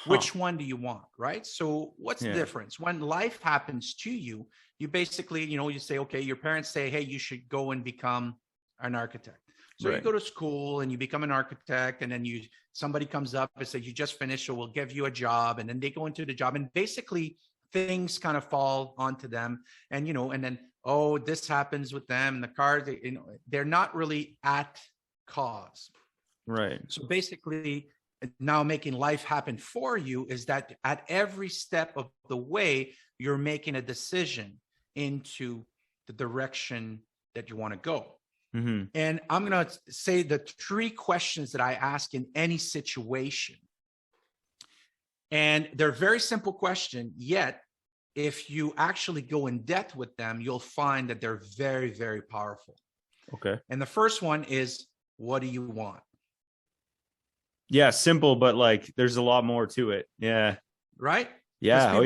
Which one do you want, right? So what's the difference? When life happens to you, you basically, you say, okay, your parents say, hey, you should go and become an architect. So you go to school and you become an architect, and then somebody comes up and says, you just finished, so we'll give you a job. And then they go into the job, and basically things kind of fall onto them. And, and then, this happens with them and the car, they're not really at cause. Right. So basically, now making life happen for you is that at every step of the way, you're making a decision into the direction that you want to go. And I'm going to say the 3 questions that I ask in any situation. And they're very simple question, yet if you actually go in depth with them, you'll find that they're very, very powerful. Okay. And the first one is, what do you want? Yeah, simple, but like there's a lot more to it. Yeah. Right? Yeah.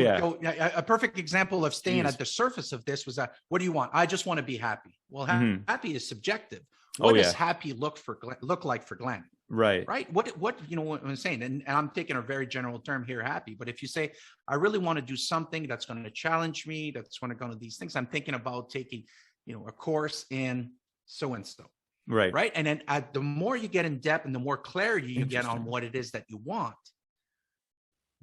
A perfect example of staying at the surface of this was that, what do you want? I just want to be happy. Well, happy is subjective. What does happy look like for Glenn? Right. What I'm saying, and I'm taking a very general term here, happy. But if you say, I really want to do something that's going to challenge me, that's going to go to these things, I'm thinking about taking, a course in so-and-so. Right. And then the more you get in depth and the more clarity you get on what it is that you want,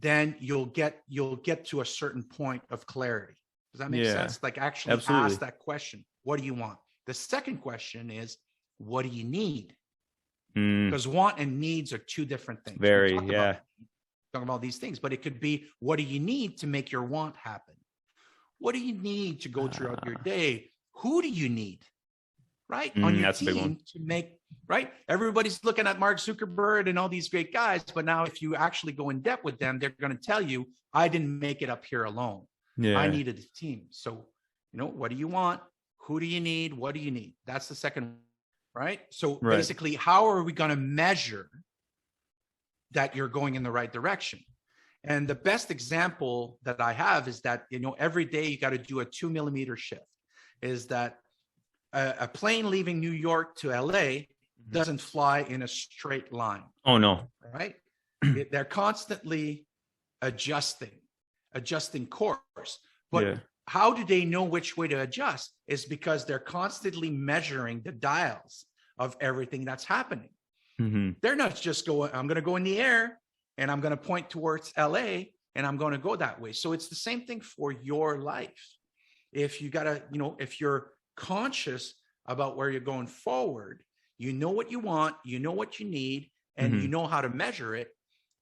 then you'll get to a certain point of clarity. Does that make sense? Like actually ask that question. What do you want? The second question is, what do you need? Because want and needs are 2 different things. Talking about these things, but it could be, what do you need to make your want happen? What do you need to go throughout your day? Who do you need? Right? On your team to make, right? Everybody's looking at Mark Zuckerberg and all these great guys, but now if you actually go in depth with them, they're going to tell you, I didn't make it up here alone. I needed a team. So, what do you want? Who do you need? What do you need? That's the second one, right? So basically, how are we going to measure that you're going in the right direction? And the best example that I have is that, every day you got to do a 2 millimeter shift. Is that a plane leaving New York to LA doesn't fly in a straight line. Oh, no. Right? They're constantly adjusting course. But how do they know which way to adjust? Is because they're constantly measuring the dials of everything that's happening. They're not just going, I'm going to go in the air and I'm going to point towards LA and I'm going to go that way. So it's the same thing for your life. If you got to, if you're conscious about where you're going forward, what you want, what you need, and you know how to measure it,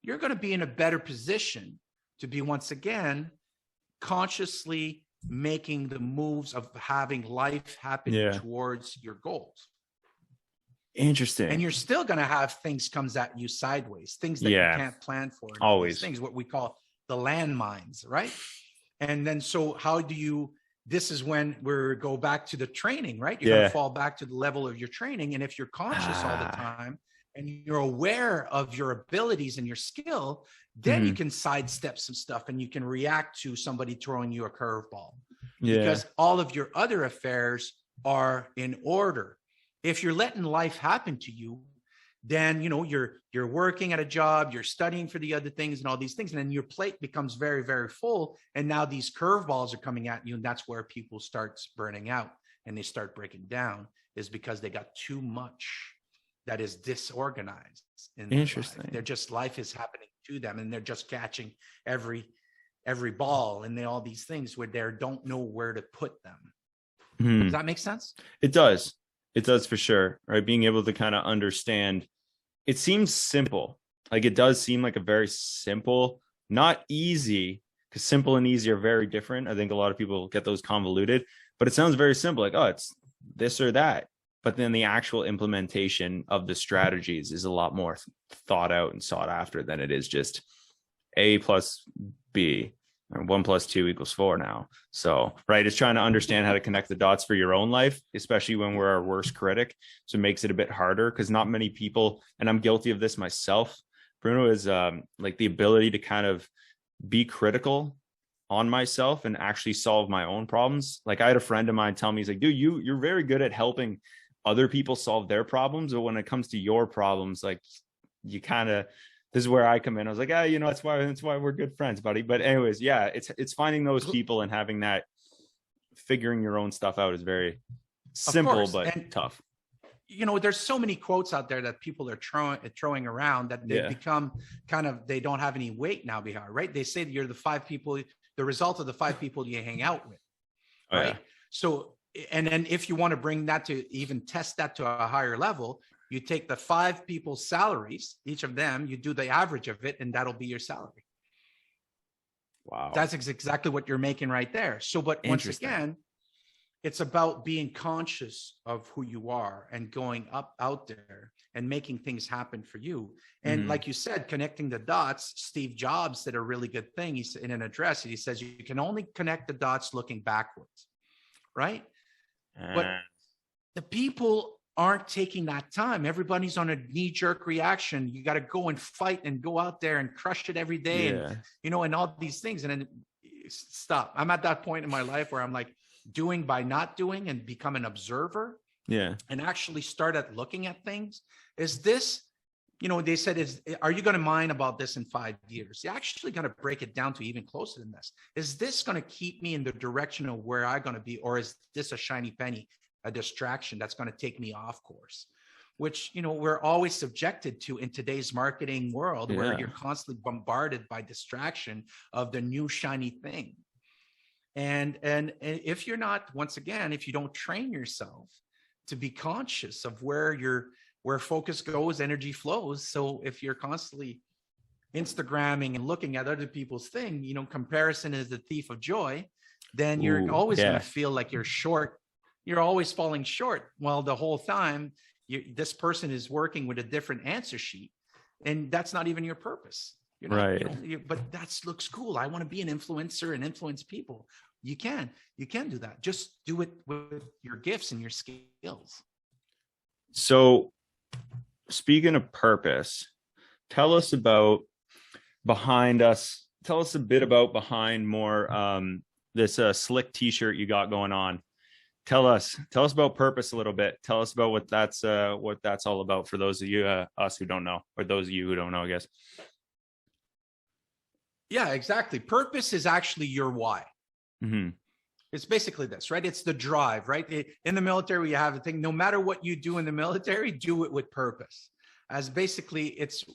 you're going to be in a better position to be, once again, consciously making the moves of having life happen towards your goals. Interesting. And you're still going to have things comes at you sideways, things that you can't plan for. Always. Things, what we call the landmines, right? And then, so how do you, this is when we go back to the training, right? You're going to fall back to the level of your training. And if you're conscious all the time and you're aware of your abilities and your skill, then you can sidestep some stuff and you can react to somebody throwing you a curveball. Because all of your other affairs are in order. If you're letting life happen to you, then you're working at a job, you're studying for the other things and all these things, and then your plate becomes very, very full, and now these curveballs are coming at you, and that's where people start burning out and they start breaking down, is because they got too much that is disorganized in their Interesting. life. They're just, life is happening to them, and they're just catching every ball, and all these things where they don't know where to put them. Does that make sense? It does. It does, for sure. Right. Being able to kind of understand. It seems simple. Like, it does seem like a very simple, not easy, because simple and easy are very different. I think a lot of people get those convoluted, but it sounds very simple. Like, oh, it's this or that. But then the actual implementation of the strategies is a lot more thought out and sought after than it is just A plus B. 1 + 2 = 4 now. So, right, it's trying to understand how to connect the dots for your own life, especially when we're our worst critic. So it makes it a bit harder, because not many people, and I'm guilty of this myself, Bruno, is like the ability to kind of be critical on myself and actually solve my own problems. Like, I had a friend of mine tell me, he's like, dude, you're very good at helping other people solve their problems, but when it comes to your problems, like, you kind of, this is where I come in. I was like, that's why we're good friends, buddy. But anyways, yeah, it's finding those people and having that, figuring your own stuff out is very simple, but tough. There's so many quotes out there that people are throwing around that they become kind of, they don't have any weight now behind, right? They say that you're the result of the 5 people you hang out with, right? Oh, yeah. So, and then if you want to bring that to even test that to a higher level, you take the 5 people's salaries, each of them, you do the average of it, and that'll be your salary. Wow. That's exactly what you're making right there. So, but once again, it's about being conscious of who you are and going out there and making things happen for you. And like you said, connecting the dots, Steve Jobs said a really good thing. He said in an address, he says, you can only connect the dots looking backwards, right? But the people aren't taking that time. Everybody's on a knee-jerk reaction. You got to go and fight and go out there and crush it every day, and and all these things. And then stop. I'm at that point in my life where I'm like, doing by not doing, and become an observer. Yeah. And actually start at looking at things. Is this, they said, are you going to mind about this in 5 years? You're actually going to break it down to even closer than this. Is this going to keep me in the direction of where I'm going to be? Or is this a shiny penny, a distraction that's going to take me off course? Which, we're always subjected to in today's marketing world, where you're constantly bombarded by distraction of the new shiny thing. And if you're not, once again, if you don't train yourself to be conscious of where focus goes, energy flows. So if you're constantly Instagramming and looking at other people's thing, comparison is the thief of joy, then you're always going to feel like you're short. You're always falling short. Well, the whole time this person is working with a different answer sheet, and that's not even your purpose. Right. But that looks cool. I want to be an influencer and influence people. You can do that. Just do it with your gifts and your skills. So, speaking of purpose, tell us about behind us. Tell us a bit about behind more this slick t-shirt you got going on. Tell us about purpose a little bit. Tell us about what that's all about for those of you, us who don't know, or those of you who don't know, I guess. Yeah, exactly. Purpose is actually your why. Mm-hmm. It's basically this, right? It's the drive, right? In the military, you have a thing, no matter what you do in the military, do it with purpose. As basically it's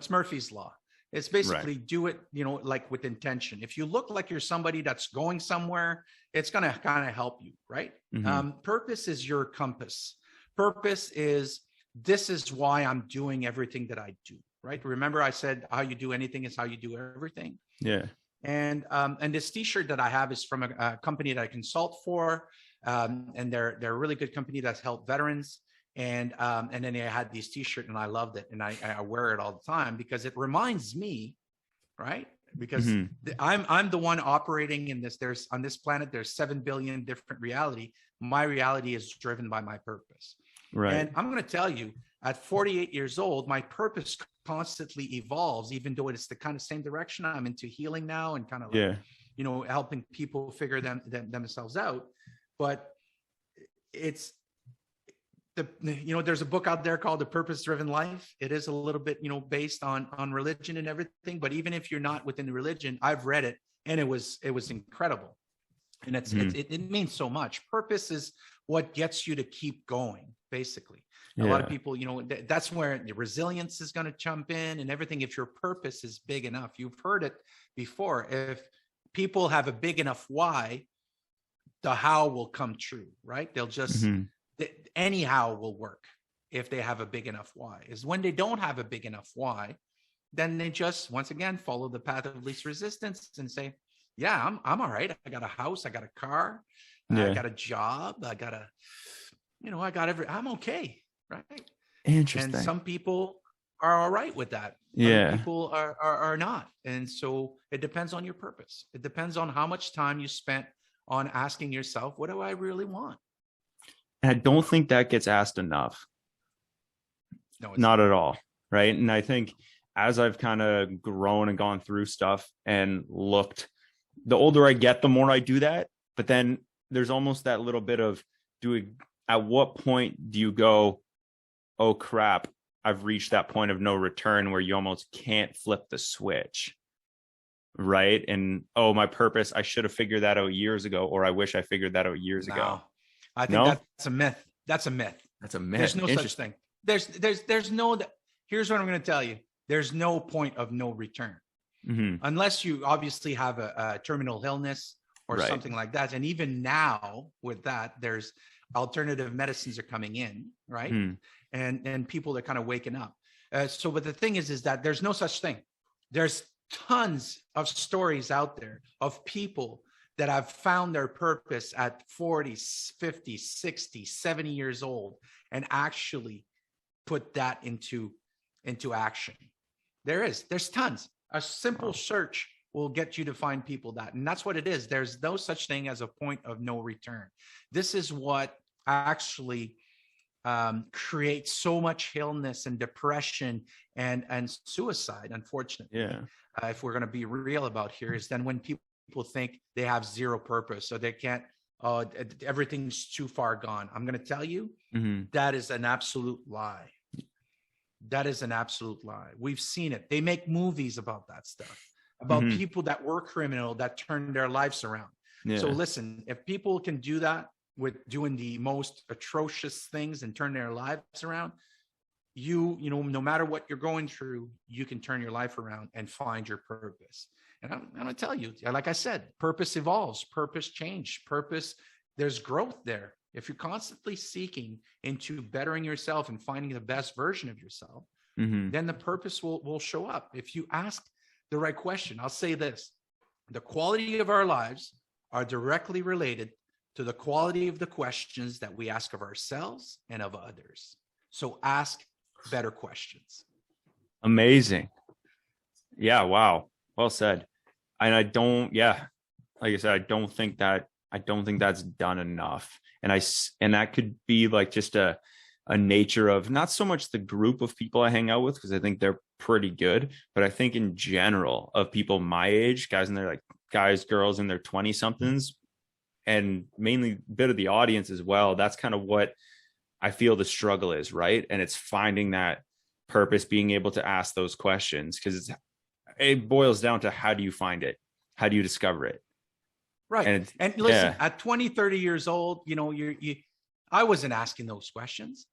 Murphy's Law. It's basically do it, like with intention. If you look like you're somebody that's going somewhere, it's going to kind of help you, right? Mm-hmm. Purpose is your compass. Purpose is, this is why I'm doing everything that I do, right? Remember I said how you do anything is how you do everything. Yeah. And this t-shirt that I have is from a company that I consult for. And they're a really good company that's helped veterans. And then I had these t-shirts and I loved it. And I wear it all the time because it reminds me, right? Because I'm the one operating in this. On this planet, there's 7 billion different reality. My reality is driven by my purpose. Right. And I'm going to tell you, at 48 years old, my purpose constantly evolves, even though it's the kind of same direction. I'm into healing now and kind of like, helping people figure themselves out. But it's there's a book out there called The Purpose Driven Life. It is a little bit, based on religion and everything, but even if you're not within the religion, I've read it and it was incredible. And it means so much. Purpose is what gets you to keep going, basically. A lot of people, that's where the resilience is going to jump in and everything. If your purpose is big enough, you've heard it before. If people have a big enough why, the how will come true, right? They'll just, anyhow will work if they have a big enough why. Is when they don't have a big enough why, then they just, once again, follow the path of least resistance and say, yeah, I'm all right. I got a house. I got a car. I got a job. I got I'm okay. Right. Interesting. And some people are all right with that. Yeah. Other people are not. And so it depends on your purpose. It depends on how much time you spent on asking yourself, what do I really want? And I don't think that gets asked enough. No, not at all. Right. And I think as I've kind of grown and gone through stuff and looked, the older I get, the more I do that. But then there's almost that little bit of at what point do you go, oh crap, I've reached that point of no return where you almost can't flip the switch. Right. And, oh, my purpose, I should have figured that out years ago, or I wish I figured that out years ago. I think that's a myth. That's a myth. That's a myth. There's no such thing. There's no, here's what I'm going to tell you. There's no point of no return. Unless you obviously have a terminal illness or something like that. And even now with that, there's alternative medicines are coming in, right? And people are kind of waking up. But the thing is that there's no such thing. There's tons of stories out there of people that have found their purpose at 40, 50, 60, 70 years old and actually put that into action. There's tons. A simple search will get you to find people that, and that's what it is. There's no such thing as a point of no return. This is what actually creates so much illness and depression and suicide, unfortunately. If we're going to be real about here, is then when people think they have zero purpose, so they can't, everything's too far gone. I'm going to tell you, that is an absolute lie. That is an absolute lie. We've seen it. They make movies about that stuff, about people that were criminal that turned their lives around. So listen, if people can do that with doing the most atrocious things and turn their lives around, no matter what you're going through, you can turn your life around and find your purpose. And I'm going to tell you, like I said, purpose evolves, purpose change, purpose, there's growth there. If you're constantly seeking into bettering yourself and finding the best version of yourself, then the purpose will show up. If you ask the right question, I'll say this: the quality of our lives are directly related to the quality of the questions that we ask of ourselves and of others. So ask better questions. Amazing. Yeah. Wow. Well said. And like I said, I don't think that's done enough. And that could be like just a nature of not so much the group of people I hang out with, because I think they're pretty good, but I think in general of people my age, guys, girls in their 20 somethings, and mainly a bit of the audience as well. That's kind of what I feel the struggle is, right? And it's finding that purpose, being able to ask those questions, because it boils down to, how do you find it? How do you discover it? Right. And listen, at 20, 30 years old, I wasn't asking those questions.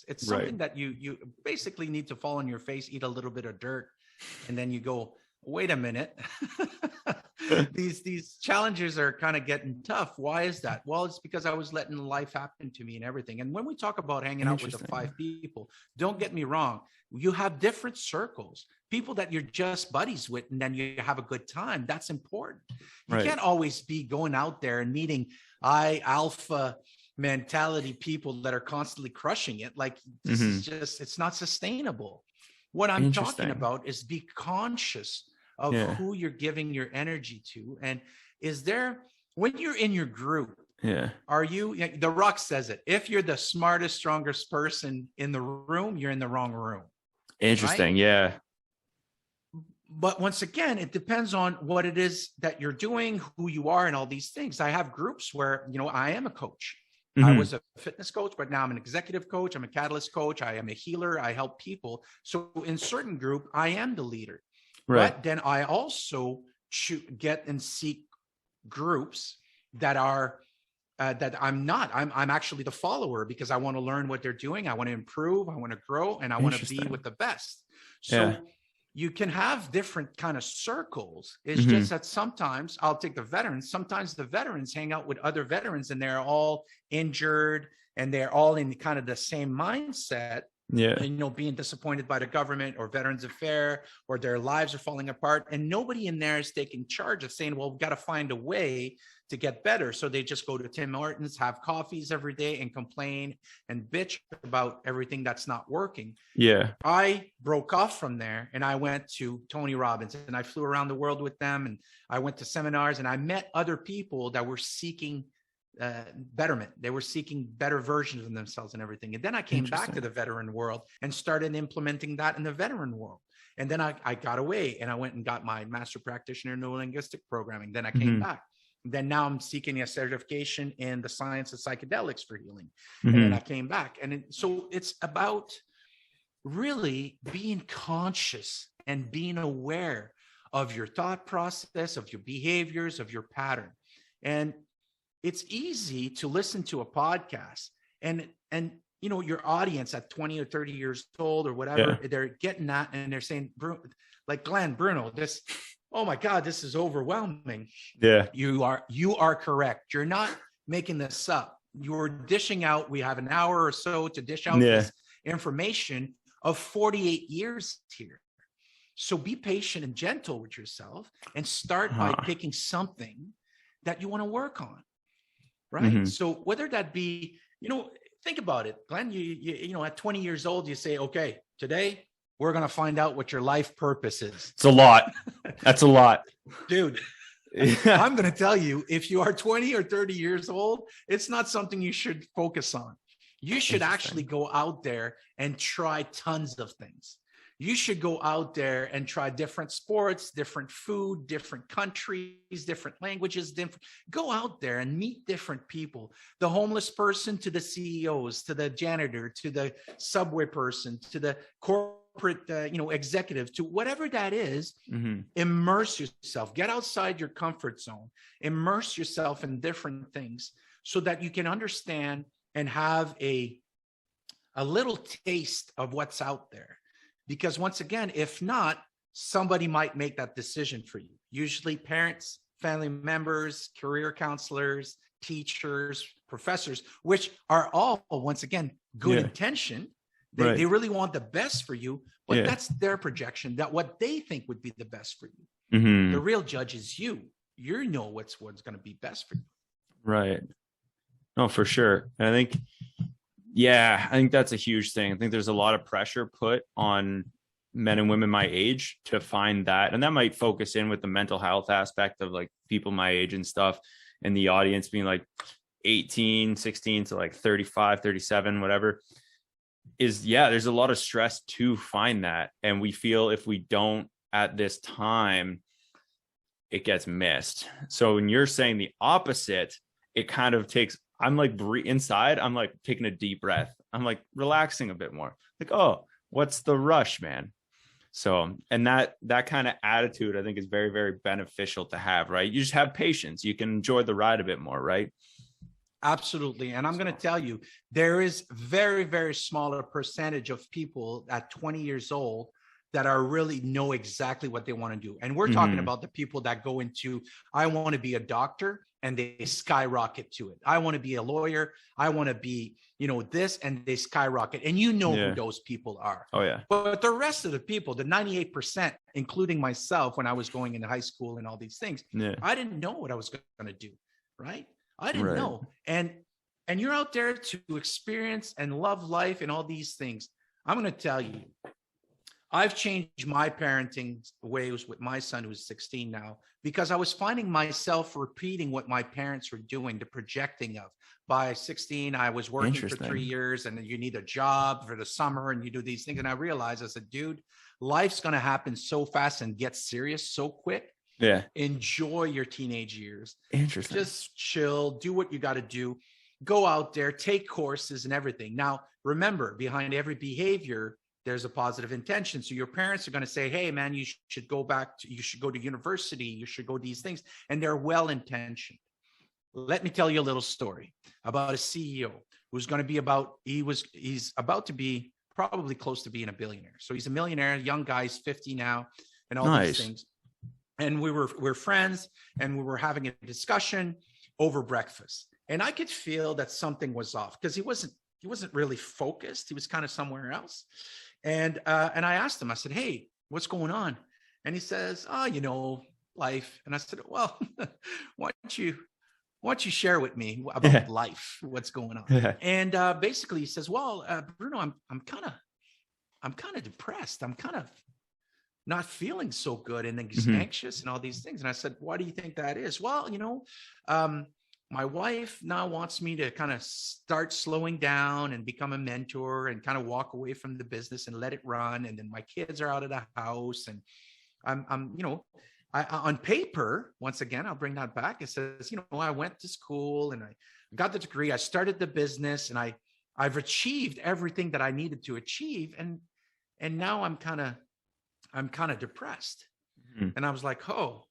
It's something that you basically need to fall on your face, eat a little bit of dirt, and then you go, wait a minute. These challenges are kind of getting tough. Why is that? Well, it's because I was letting life happen to me and everything. And when we talk about hanging out with the 5 people, don't get me wrong. You have different circles, people that you're just buddies with, and then you have a good time. That's important. You can't always be going out there and meeting alpha mentality people that are constantly crushing it. Like, this is just, it's not sustainable. What I'm talking about is be conscious of who you're giving your energy to. And is there, when you're in your group, are you, The Rock says it, if you're the smartest, strongest person in the room, you're in the wrong room. Interesting. Right? Yeah. But once again, it depends on what it is that you're doing, who you are, and all these things. I have groups where, I am a coach. I was a fitness coach, but now I'm an executive coach. I'm a catalyst coach. I am a healer. I help people. So in certain group, I am the leader. Right. But then I also get and seek groups that are that I'm not. I'm actually the follower, because I want to learn what they're doing. I want to improve. I want to grow, and I want to be with the best. So you can have different kind of circles. It's just that sometimes I'll take the veterans. Sometimes the veterans hang out with other veterans, and they're all injured, and they're all in kind of the same mindset. Yeah. And, being disappointed by the government or Veterans Affairs, or their lives are falling apart. And nobody in there is taking charge of saying, well, we've got to find a way to get better. So they just go to Tim Hortons, have coffees every day, and complain and bitch about everything that's not working. Yeah. I broke off from there, and I went to Tony Robbins, and I flew around the world with them, and I went to seminars, and I met other people that were seeking betterment. They were seeking better versions of themselves and everything. And then I came back to the veteran world and started implementing that in the veteran world. And then I got away, and I went and got my master practitioner in neurolinguistic programming. Then I came back. Then now I'm seeking a certification in the science of psychedelics for healing. And then I came back. And so it's about really being conscious and being aware of your thought process, of your behaviors, of your pattern. And it's easy to listen to a podcast and your audience at 20 or 30 years old or whatever, they're getting that, and they're saying, like Glenn, Bruno, this, oh my God, this is overwhelming. Yeah. You are correct. You're not making this up. You're dishing out, we have an hour or so to dish out this information of 48 years here. So be patient and gentle with yourself, and start by picking something that you want to work on. Right. So whether that be, think about it, Glenn, you at 20 years old, you say, okay, today we're going to find out what your life purpose is. It's a lot. That's a lot. Dude, I'm going to tell you, if you are 20 or 30 years old, it's not something you should focus on. You should actually go out there and try tons of things. You should go out there and try different sports, different food, different countries, different languages. Go out there and meet different people. The homeless person to the CEOs, to the janitor, to the subway person, to the corporate, executive, to whatever that is. Immerse yourself. Get outside your comfort zone. Immerse yourself in different things so that you can understand and have a little taste of what's out there. Because once again, if not, somebody might make that decision for you. Usually parents, family members, career counselors, teachers, professors, which are all, once again, good intention. They really want the best for you, but that's their projection, that what they think would be the best for you. The real judge is you. You know what's going to be best for you. Right. No, for sure. And I think that's a huge thing. I think there's a lot of pressure put on men and women my age to find that. And that might focus in with the mental health aspect of like people my age and stuff, and the audience being like 18, 16 to like 35, 37, whatever. There's a lot of stress to find that. And we feel if we don't at this time, it gets missed. So when you're saying the opposite, it kind of takes, I'm like inside, I'm like taking a deep breath. I'm like relaxing a bit more. Like, oh, what's the rush, man? So, and that kind of attitude, I think, is very, very beneficial to have, right? You just have patience. You can enjoy the ride a bit more, right? Absolutely. And I'm going to tell you, there is very, very smaller percentage of people at 20 years old that are really know exactly what they want to do. And we're talking about the people that go into, I want to be a doctor, and they skyrocket to it. I want to be a lawyer. I want to be, this, and they skyrocket. And who those people are. Oh, yeah. But the rest of the people, the 98%, including myself, when I was going into high school and all these things, I didn't know what I was going to do, right? I didn't know. And you're out there to experience and love life and all these things. I'm going to tell you, I've changed my parenting ways with my son, who's 16 now, because I was finding myself repeating what my parents were doing, the projecting of. By 16, I was working for 3 years, and you need a job for the summer, and you do these things. And I realized, I said, dude, life's going to happen so fast and get serious so quick. Yeah. Enjoy your teenage years. Interesting. Just chill, do what you got to do. Go out there, take courses and everything. Now, remember, behind every behavior, there's a positive intention. So your parents are going to say, hey, man, you should go you should go to university. You should go these things. And they're well-intentioned. Let me tell you a little story about a CEO who's going to be he's about to be probably close to being a billionaire. So he's a millionaire, young guy, he's 50 now, and all these things. And we're friends, and we were having a discussion over breakfast. And I could feel that something was off because he wasn't really focused. He was kind of somewhere else. And I asked him, I said, hey, what's going on? And he says, oh, life. And I said, well, why don't you share with me about life, what's going on? And basically he says, well, Bruno, I'm kind of depressed. I'm kind of not feeling so good and anxious and all these things. And I said, why do you think that is? Well, my wife now wants me to kind of start slowing down and become a mentor and kind of walk away from the business and let it run. And then my kids are out of the house, and I'm on paper, once again, I'll bring that back. It says, I went to school and I got the degree. I started the business, and I've achieved everything that I needed to achieve. And now I'm kind of depressed. Mm-hmm. And I was like, oh,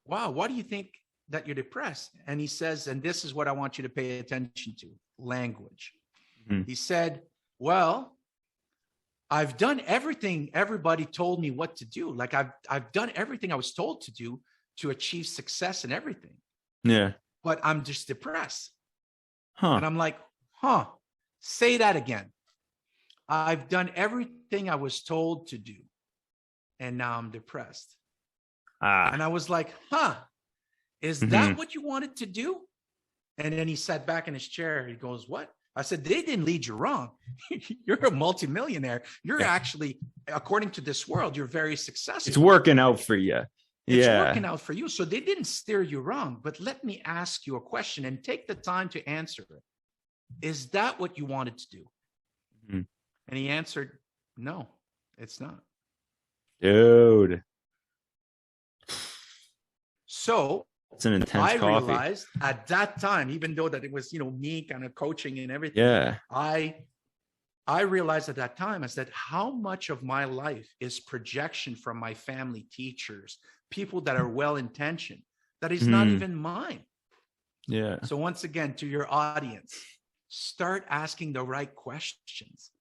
wow. Why do you think that you're depressed? And he says, and this is what I want you to pay attention to, language. Mm-hmm. He said, well, I've done everything everybody told me what to do. Like I've done everything I was told to do to achieve success and everything. Yeah. But I'm just depressed. Huh. And I'm like, say that again. I've done everything I was told to do, and now I'm depressed. And I was like, is that what you wanted to do? And then he sat back in his chair. He goes, what? I said, they didn't lead you wrong. You're a multimillionaire. You're actually, according to this world, you're very successful. It's working out for you. It's working out for you. So they didn't steer you wrong. But let me ask you a question and take the time to answer it. Is that what you wanted to do? Mm-hmm. And he answered, no, it's not. Dude. So it's an intense coffee. I realized at that time, even though that it was, me kind of coaching and everything. Yeah. I realized at that time, I said, how much of my life is projection from my family, teachers, people that are well-intentioned, that is not even mine. Yeah. So once again, to your audience, start asking the right questions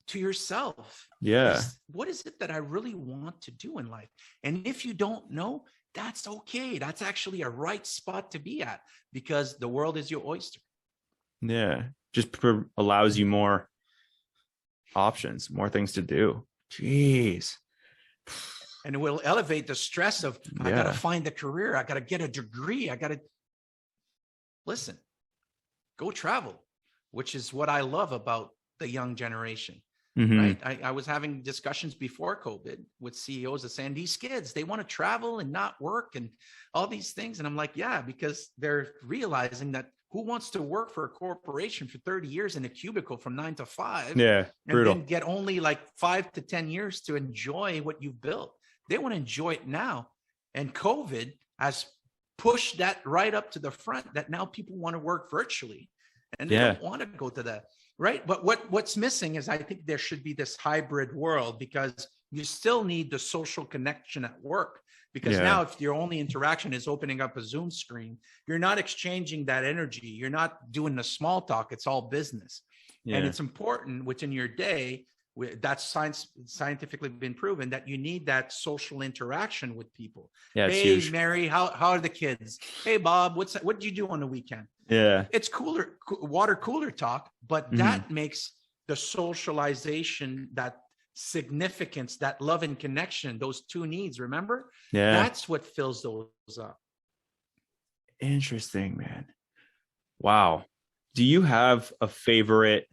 to yourself. Yeah. What is it that I really want to do in life? And if you don't know, that's okay. That's actually a right spot to be at, because the world is your oyster. Yeah. Just allows you more options, more things to do. Jeez. And it will elevate the stress of, I got to find a career. I got to get a degree. I got to listen, go travel, which is what I love about the young generation. Mm-hmm. Right. I was having discussions before COVID with CEOs that saying these kids, they want to travel and not work and all these things. And I'm like, yeah, because they're realizing that who wants to work for a corporation for 30 years in a cubicle from 9 to 5? Yeah. Brutal. And then get only like 5 to 10 years to enjoy what you've built. They want to enjoy it now. And COVID has pushed that right up to the front, that now people want to work virtually and they don't want to go to that. Right. But what's missing is, I think there should be this hybrid world, because you still need the social connection at work. Because now if your only interaction is opening up a Zoom screen, you're not exchanging that energy. You're not doing the small talk. It's all business. Yeah. And it's important within your day. That's scientifically been proven that you need that social interaction with people. Yeah, hey, huge. Mary, how are the kids? Hey, Bob, what did you do on the weekend? Yeah, it's water cooler talk, but that makes the socialization, that significance, that love and connection, those two needs. Remember, that's what fills those up. Interesting, man. Wow. Do you have a favorite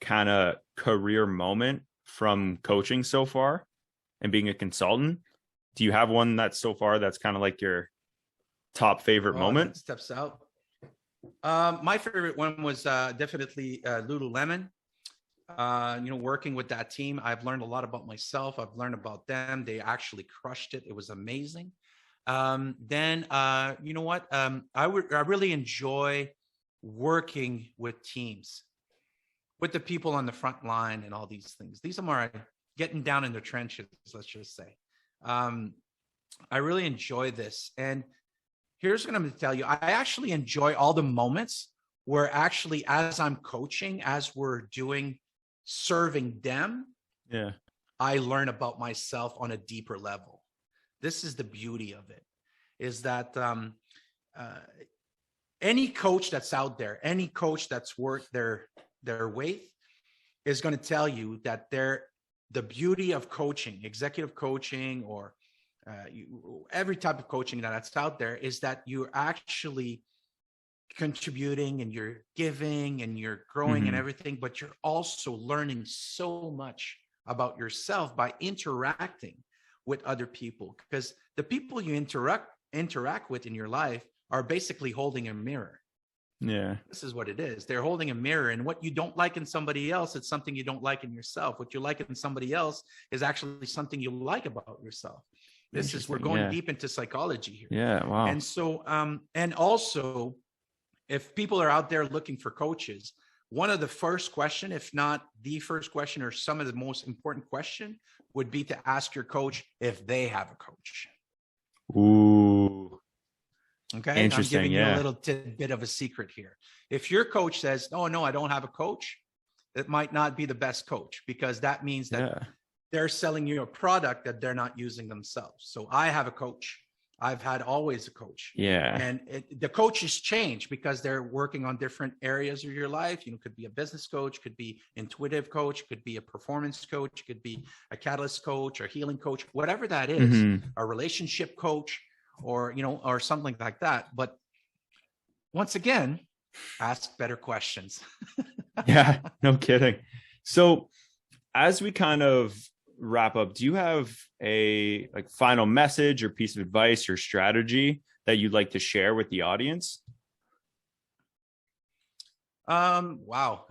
kind of career moment from coaching so far? and being a consultant. Do you have one that's so far that's kind of like your top favorite moment? Steps out. My favorite one was definitely Lululemon. Working with that team, I've learned a lot about myself. I've learned about them. They actually crushed it. It was amazing. I really enjoy working with teams, with the people on the front line and all these things. These are more getting down in the trenches, let's just say. I really enjoy this. And here's what I'm going to tell you. I actually enjoy all the moments where actually, as I'm coaching, as we're serving them, I learn about myself on a deeper level. This is the beauty of it, is that any coach that's out there, any coach that's worth their weight is going to tell you that the beauty of coaching, executive coaching, or every type of coaching that's out there, is that you're actually contributing and you're giving and you're growing and everything, but you're also learning so much about yourself by interacting with other people, because the people you interact with in your life are basically holding a mirror. Yeah. This is what it is. They're holding a mirror, and what you don't like in somebody else, it's something you don't like in yourself. What you like in somebody else is actually something you like about yourself. We're going deep into psychology here. Yeah. Wow. And so, and also, if people are out there looking for coaches, one of the first question, if not the first question, or some of the most important question, would be to ask your coach if they have a coach. Ooh. Okay. Interesting. I'm giving you a little tidbit of a secret here. If your coach says, "Oh, no, I don't have a coach," it might not be the best coach, because that means that they're selling you a product that they're not using themselves. So I have a coach. I've had always a coach. Yeah. And the coaches change because they're working on different areas of your life. Could be a business coach, could be intuitive coach, could be a performance coach, could be a catalyst coach or healing coach, whatever that is, a relationship coach, or, or something like that. But once again, ask better questions. Yeah, no kidding. So as we kind of wrap up, do you have a final message or piece of advice or strategy that you'd like to share with the audience? Wow.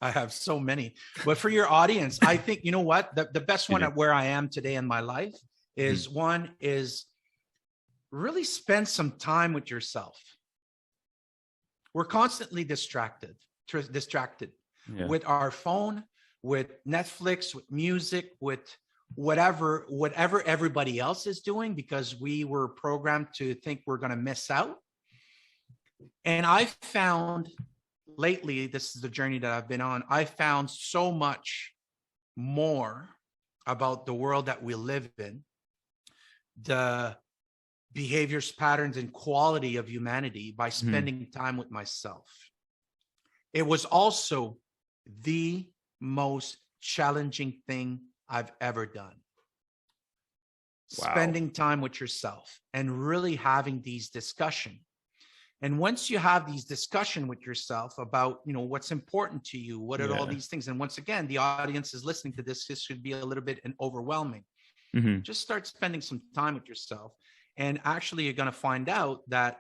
I have so many, but for your audience, I think, you know what, the best one at where I am today in my life is one is really spend some time with yourself. We're constantly distracted with our phone, with Netflix, with music, with whatever everybody else is doing, because we were programmed to think we're going to miss out. And I found lately, this is the journey that I've been on, I found so much more about the world that we live in, the behaviors, patterns, and quality of humanity by spending time with myself. It was also the most challenging thing I've ever done. Wow. Spending time with yourself and really having these discussions. And once you have these discussions with yourself about, what's important to you, what are all these things? And once again, the audience is listening to this. This should be a little bit overwhelming. Just start spending some time with yourself. And actually, you're going to find out that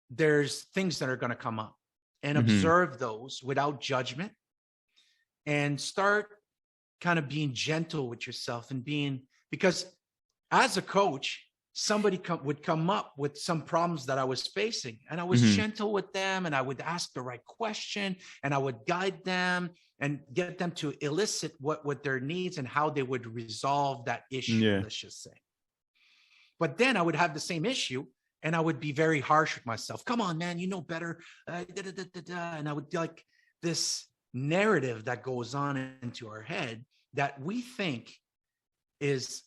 there's things that are going to come up, and observe those without judgment, and start kind of being gentle with yourself and because as a coach, somebody would come up with some problems that I was facing, and I was gentle with them, and I would ask the right question, and I would guide them and get them to elicit what their needs and how they would resolve that issue, let's just say. But then I would have the same issue, and I would be very harsh with myself. Come on, man, you know better. And I would like this narrative that goes on into our head that we think is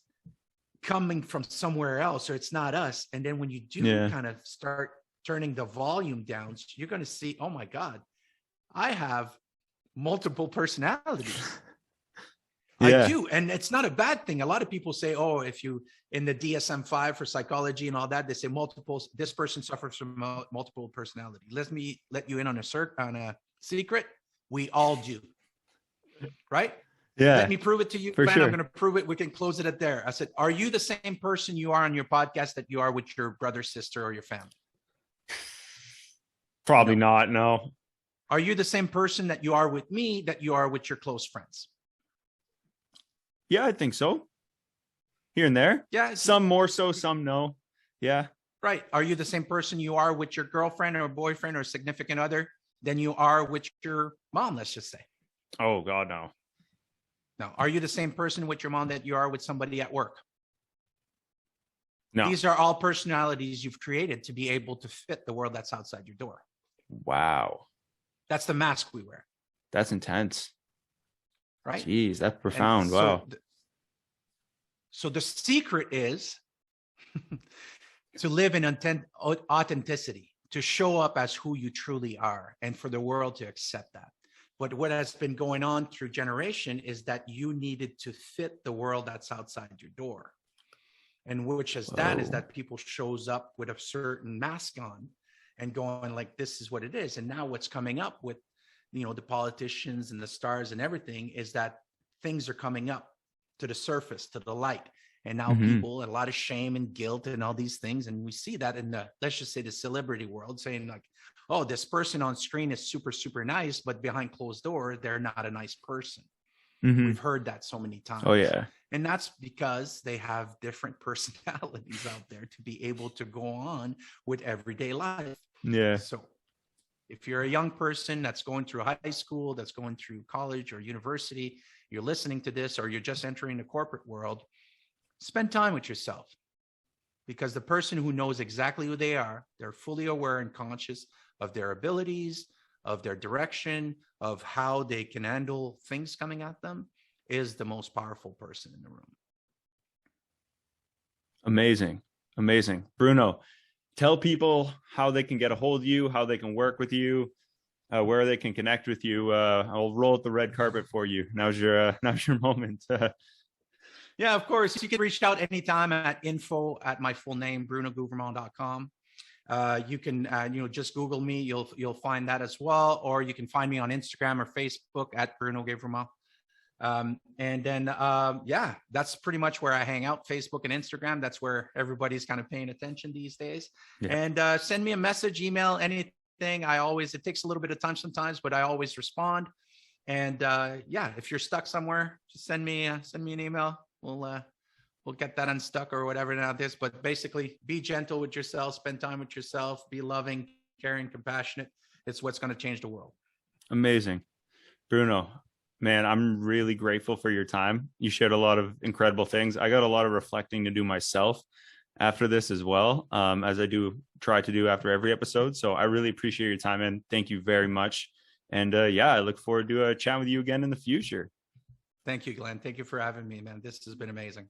coming from somewhere else, or it's not us. And then when you do kind of start turning the volume down, you're going to see, oh my God, I have multiple personalities. I do. And it's not a bad thing. A lot of people say, oh, if you in the DSM-5 for psychology and all that, they say this person suffers from multiple personality. Let me let you in on a secret. We all do. Right? Yeah, Let me prove it to you, for man. sure. I'm going to prove it. We can close it at there. I said, are you the same person you are on your podcast that you are with your brother, sister, or your family? Probably No. not. No. Are you the same person that you are with me, that you are with your close friends? Yeah, I think so. Here and there. Yeah. Some more so, some no. Yeah. Right. Are you the same person you are with your girlfriend or boyfriend or significant other than you are with your mom, let's just say? Oh, God, no. No. Are you the same person with your mom that you are with somebody at work? No. These are all personalities you've created to be able to fit the world that's outside your door. Wow. That's the mask we wear. That's intense. Right? Jeez, that's profound. Wow. So the secret is to live in authenticity, to show up as who you truly are, and for the world to accept that. But what has been going on through generation is that you needed to fit the world that's outside your door. And which is that is that people shows up with a certain mask on and going like, this is what it is. And now what's coming up with, you know, the politicians and the stars and everything is that things are coming up to the surface, to the light. And now people, a lot of shame and guilt and all these things. And we see that in the, let's just say the celebrity world, saying like, oh, this person on screen is super, super nice, but behind closed door, they're not a nice person. We've heard that so many times. Oh, yeah. And that's because they have different personalities out there to be able to go on with everyday life. Yeah. So if you're a young person that's going through high school, that's going through college or university, you're listening to this, or you're just entering the corporate world, spend time with yourself, because the person who knows exactly who they are, they're fully aware and conscious of their abilities, of their direction, of how they can handle things coming at them, is the most powerful person in the room. Amazing. Amazing. Bruno, tell people how they can get a hold of you, how they can work with you, where they can connect with you. I'll roll out the red carpet for you. Now's your moment. Yeah, of course. You can reach out anytime at info at my full name, brunoguevremont.com. You can, just Google me. You'll find that as well. Or you can find me on Instagram or Facebook at Bruno Guevremont. And then, that's pretty much where I hang out. Facebook and Instagram. That's where everybody's kind of paying attention these days. Yeah. And send me a message, email, anything. It takes a little bit of time sometimes, but I always respond. And if you're stuck somewhere, just send me an email. We'll get that unstuck or whatever now this, but basically be gentle with yourself, spend time with yourself, be loving, caring, compassionate. It's what's going to change the world. Amazing. Bruno, man, I'm really grateful for your time. You shared a lot of incredible things. I got a lot of reflecting to do myself after this as well, as I do try to do after every episode. So I really appreciate your time, and thank you very much. And I look forward to chatting with you again in the future. Thank you, Glenn. Thank you for having me, man. This has been amazing.